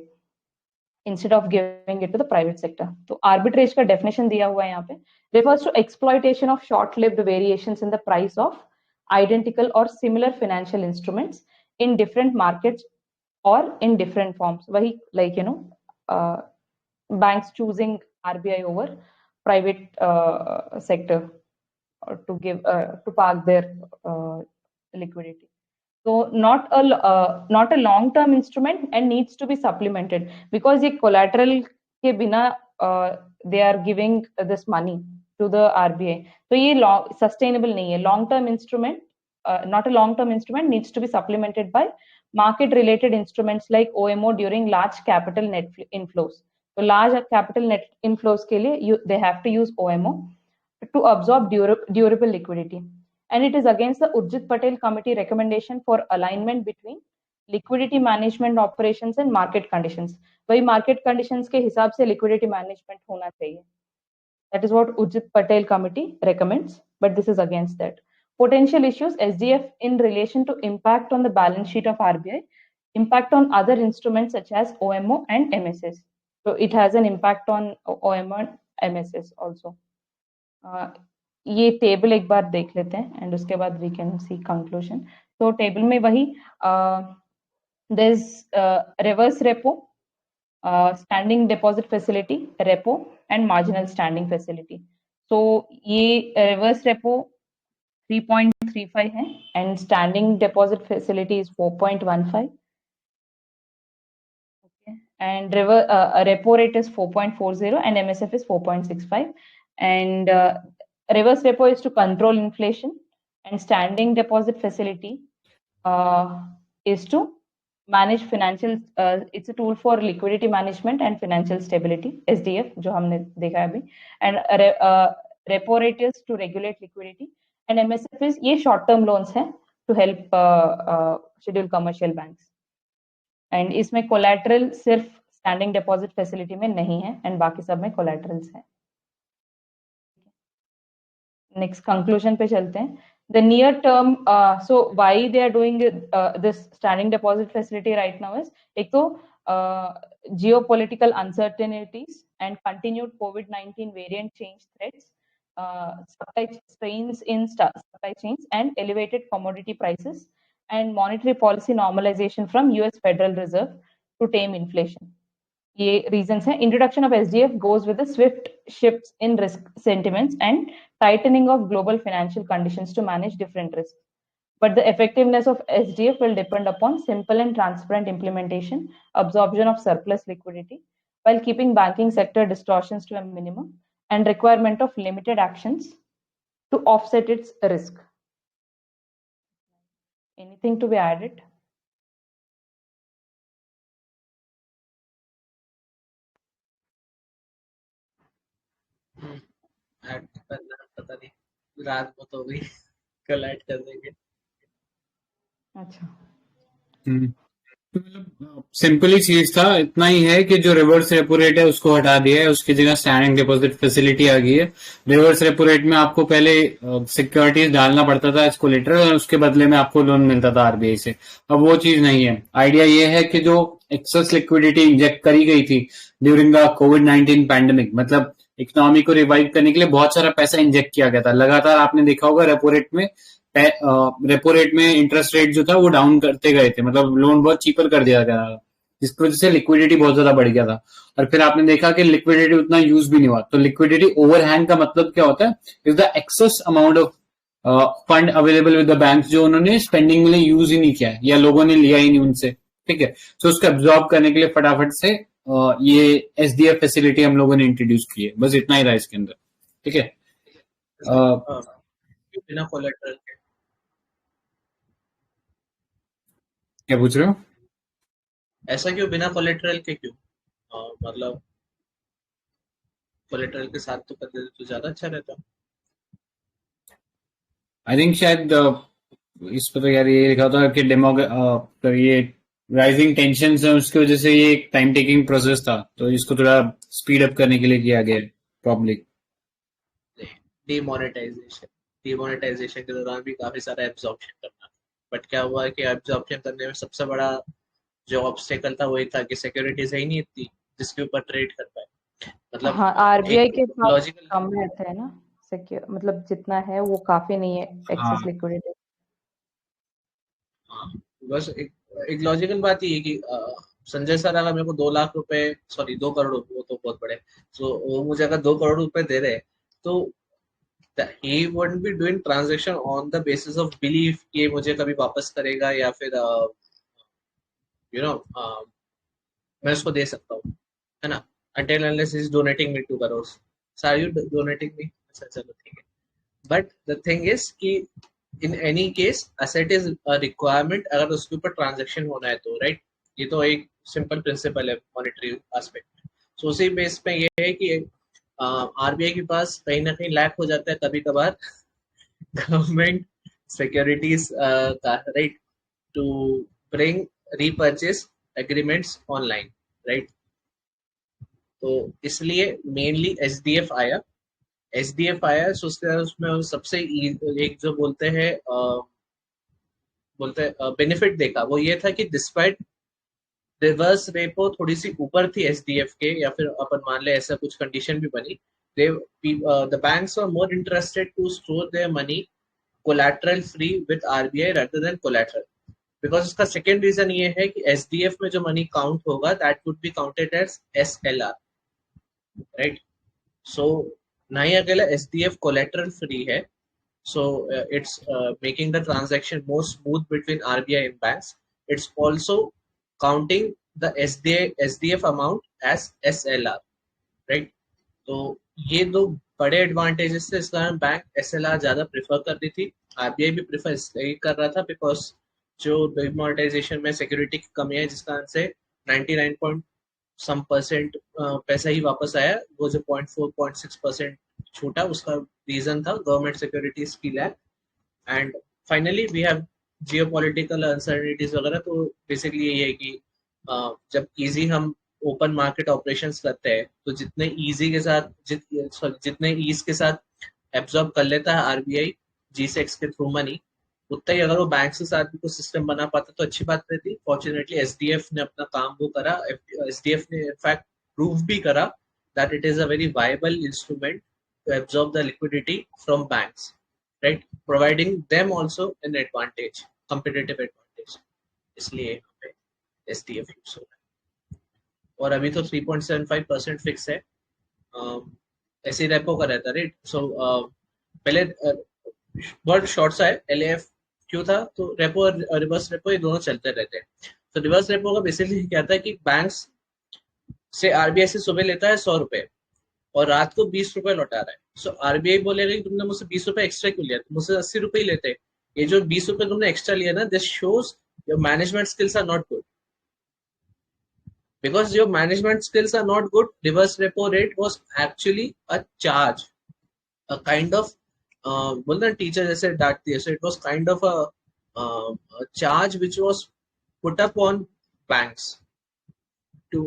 instead of giving it to the private sector. तो arbitrage का definition दिया हुआ है यहाँ पे, refers to exploitation of short-lived variations in the price of identical or similar financial instruments in different markets or in different forms. वही like banks choosing RBI over private sector to give to park their liquidity. So not a long term instrument and needs to be supplemented, because ये collateral के बिना they are giving this money to the RBI, तो ये sustainable नहीं है. Long term instrument, not a long term instrument, needs to be supplemented by market related instruments like OMO during large capital net inflows. So large capital net inflows के लिए they have to use OMO to absorb durable liquidity. And it is against the Urjit Patel Committee recommendation for alignment between liquidity management operations and market conditions. वही market conditions के हिसाब से liquidity management होना चाहिए. That is what Urjit Patel Committee recommends, but this is against that. Potential issues, SDF in relation to impact on the balance sheet of RBI, impact on other instruments such as OMO and MSS. So it has an impact on OMO and MSS also. ये table एक बार देख लेते हैं and उसके बाद we can see conclusion. तो table में वही there is reverse repo, standing deposit facility, repo and marginal standing facility. So ये रिवर्स रेपो 3.35 है and standing deposit facility is 4.15. And repo rate is 4.40 and MSF is 4.65. And reverse repo is to control inflation, and standing deposit facility is to manage financial, it's a tool for liquidity management and financial stability, SDF जो हमने देखा अभी. And repo rate is to regulate liquidity, and MSF is ये short term loans है to help scheduled commercial banks. And इसमें collateral सिर्फ standing deposit facility में नहीं है एंड बाकी सब में कोलैटरल्स है. नेक्स्ट कंक्लूजन पे चलते हैं. The near term, so why they are doing this standing deposit facility right now is, एक तो जियोपॉलिटिकल अनसर्टेनिटीज एंड कंटिन्यूड कोविड-19 variant change threats, supply strains in supply chains and elevated commodity prices, and monetary policy normalization from US Federal Reserve to tame inflation. ये reasons हैं. Introduction of SDF goes with the swift shifts in risk sentiments and tightening of global financial conditions to manage different risks. But the effectiveness of SDF will depend upon simple and transparent implementation, absorption of surplus liquidity, while keeping banking sector distortions to a minimum, and requirement of limited actions to offset its risk. Anything to be added? Add करना पता नहीं, रात को तो भी कल add कर देंगे। अच्छा। तो मतलब सिंपल ही चीज था, इतना ही है कि जो रिवर्स रेपो रेट है उसको हटा दिया है, उसकी जगह स्टैंडिंग डिपॉजिट फैसिलिटी आ गई है। रिवर्स रेपो रेट में आपको पहले सिक्योरिटीज डालना पड़ता था एज कोलेटरल और उसके बदले में आपको लोन मिलता था आरबीआई से। अब वो चीज नहीं है। आइडिया ये है कि जो एक्सेस लिक्विडिटी इंजेक्ट करी गई थी ड्यूरिंग द कोविड-19 पैंडेमिक, मतलब इकोनॉमी को रिवाइव करने के लिए बहुत सारा पैसा इंजेक्ट किया गया था। लगातार आपने देखा होगा रेपो रेट में इंटरेस्ट रेट जो था वो डाउन करते गए थे, मतलब लोन बहुत चीपर कर दिया गया था, जिसकी वजह से लिक्विडिटी बहुत ज्यादा बढ़ गया था। और फिर आपने देखा कि लिक्विडिटी उतना यूज भी नहीं हुआ। तो लिक्विडिटी ओवरहैंग का मतलब क्या होता है? Is the excess amount of fund available with the bank जो उन्होंने स्पेंडिंग में यूज ही नहीं किया है या लोगों ने लिया ही नहीं उनसे। ठीक है, तो उसको एब्जॉर्ब करने के लिए फटाफट से ये एसडीएफ फैसिलिटी हम लोगों ने इंट्रोड्यूस की है। बस इतना ही रहा इसके अंदर। ठीक है। बिना कोलेटरल के क्या पूछ रहे हो? ऐसा क्यों? बिना कोलेटरल के क्यों? मतलब कोलेटरल के साथ तो कर देते तो ज्यादा अच्छा रहता। आई थिंक शायद इस पर तो यार ये लिखा था कि तो ये राइजिंग टेंशन है उसकी वजह से ये एक टाइम टेकिंग प्रोसेस था, तो इसको थोड़ा स्पीड अप करने के लिए किया गया प्रॉब्ली। डिमोनेटाइजेशन के दौरान भी काफी सारा एब्जॉर्प्शन करना था, बट क्या हुआ कि एब्जॉर्प्शन करने में सबसे बड़ा जो ऑब्स्टेकल था वही था कि सिक्योरिटीज है ही नहीं इतनी जिसके ऊपर ट्रेड कर पाए। मतलब हाँ, आरबीआई एक के पास लॉजिकल कम रहता है ना सिक्योर, मतलब जितना है वो काफी नहीं है एक्सेस हाँ लिक्विडिटी। हाँ, बस एक लॉजिकल बात ये है कि संजय सर अगर मेरे को 2 लाख रुपए, सॉरी 2 करोड़, वो तो बहुत बड़े, तो वो मुझे अगर 2 करोड़ रुपए दे रहे हैं, तो he wouldn't be doing transaction on the basis of belief कि मुझे कभी वापस करेगा या फिर यू नो मैं उसको दे सकता हूँ, है ना? until unless he's donating me 2 crores, so are you donating me? अच्छा चलो ठीक है, but the thing is कि in any case asset is a requirement अगर उसके ऊपर ट्रांजेक्शन होना है तो, राइट? ये तो एक सिंपल प्रिंसिपल है मॉनेटरी एस्पेक्ट। सो उसी बेस पे ये है कि आरबीआई के पास कहीं ना कहीं लैक हो जाता है कभी कभार government securities का, right, to bring repurchase agreements online, right? तो इसलिए मेनली एसडीएफ आया so उसमें सबसे एक जो बोलते हैं बेनिफिट देखा वो ये था कि डिस्पाइट रिवर्स रेपो थोड़ी सी ऊपर थी एसडीएफ के, या फिर अपन मान ले ऐसा कुछ कंडीशन भी बनी, the banks were more interested to store their money collateral free with RBI rather than collateral, because उसका सेकेंड रीजन ये है कि एसडीएफ में जो मनी काउंट होगा that would be counted as SLR, right? So ना ही अकेला एसडीएफ कोलेटरल फ्री है, so it's making the transaction more smooth between RBI and banks. It's also counting the SDF amount as SLR, right? तो ये दो बड़े advantages थे, इस कारण बैंक एसएलआर ज्यादा प्रेफर कर रही थी। आरबीआई भी प्रेफर इसलिए कर रहा था बिकॉज जो डिमोनेटाइजेशन में सिक्योरिटी की कमी है जिस कारण से 99 some percent पैसा ही वापस आया, वो जो 0.4-0.6% छूटा उसका रीजन था गवर्नमेंट सिक्योरिटीज की lack. And finally we have geopolitical uncertainties वगैरह। तो बेसिकली ये है कि जब इजी हम ओपन मार्केट ऑपरेशंस करते हैं तो जितने ईजी के साथ जितने ईज के साथ एब्जॉर्ब कर लेता है आरबीआई G-SEC के थ्रू मनी, उतना ही अगर वो बैंक के साथ भी कुछ सिस्टम बना पाता तो अच्छी बात रहती। फॉर्चुनेटली एसडीएफ ने अपना काम वो करा, एसडीएफ ने इनफैक्ट प्रूव भी करा that it is a very viable instrument to absorb the liquidity from banks, right, providing them also an advantage, competitive advantage. इसलिए यहाँ पे एसडीएफ यूज हो रहा है। और अभी तो 3.75% फिक्स है, ऐसे रेपो का रहता है, राइट? सो पहले बहुत शॉर्ट सा है, एलएफ क्यों था, तो रेपो और रिवर्स रेपो ये दोनों चलते रहते हैं। तो रिवर्स रेपो का बेसिकली क्या था कि बैंक्स से आरबीआई से सुबह लेता है 100 रुपए और रात को 20 रुपए लौटा रहा है। सो आरबीआई बोलेगा कि तुमने मुझसे 20 रुपए एक्स्ट्रा क्यों लिया, तुम मुझसे 80 रुपए ही लेते। ये जो 20 रुपए तुमने एक्स्ट्रा लिया ना, this shows your management skills are not good, because your management skills are not good, reverse repo rate was actually a charge, a kind of बोलना teacher जैसे डांटती है, so it was kind of a charge which was put up on banks to,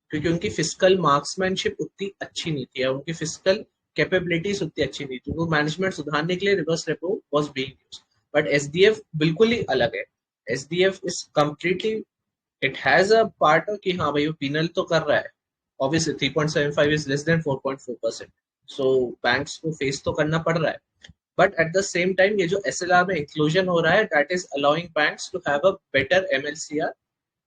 क्योंकि उनकी physical marksmanship उतनी अच्छी नहीं थी, उनकी फिजिकल कैपेबिलिटीज उतनी अच्छी नहीं थी, वो मैनेजमेंट सुधारने के लिए reverse repo was being used. But SDF बिल्कुल ही अलग है. SDF is completely, it has a part कि हाँ भाई वो पिनल तो कर रहा है, obviously 3.75 is less than 4.4%, so banks को फेस तो करना पड़ रहा है. But at the same time ये जो एसएलआर में इंक्लूजन हो रहा है, that is allowing banks to have a better MLCR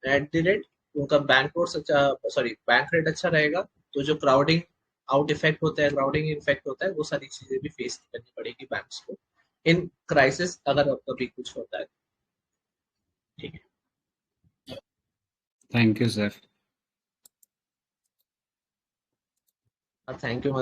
at the rate, उनका बैंक कोर्स अच्छा, सॉरी बैंक रेट अच्छा रहेगा, तो जो क्राउडिंग आउट इफेक्ट होता है, क्राउडिंग इफेक्ट होता है, वो सारी चीजें भी फेस करनी पड़ेगी बैंक्स को इन क्राइसिस, अगर कभी कुछ होता है. ठीक है, thank you sir. Thank you.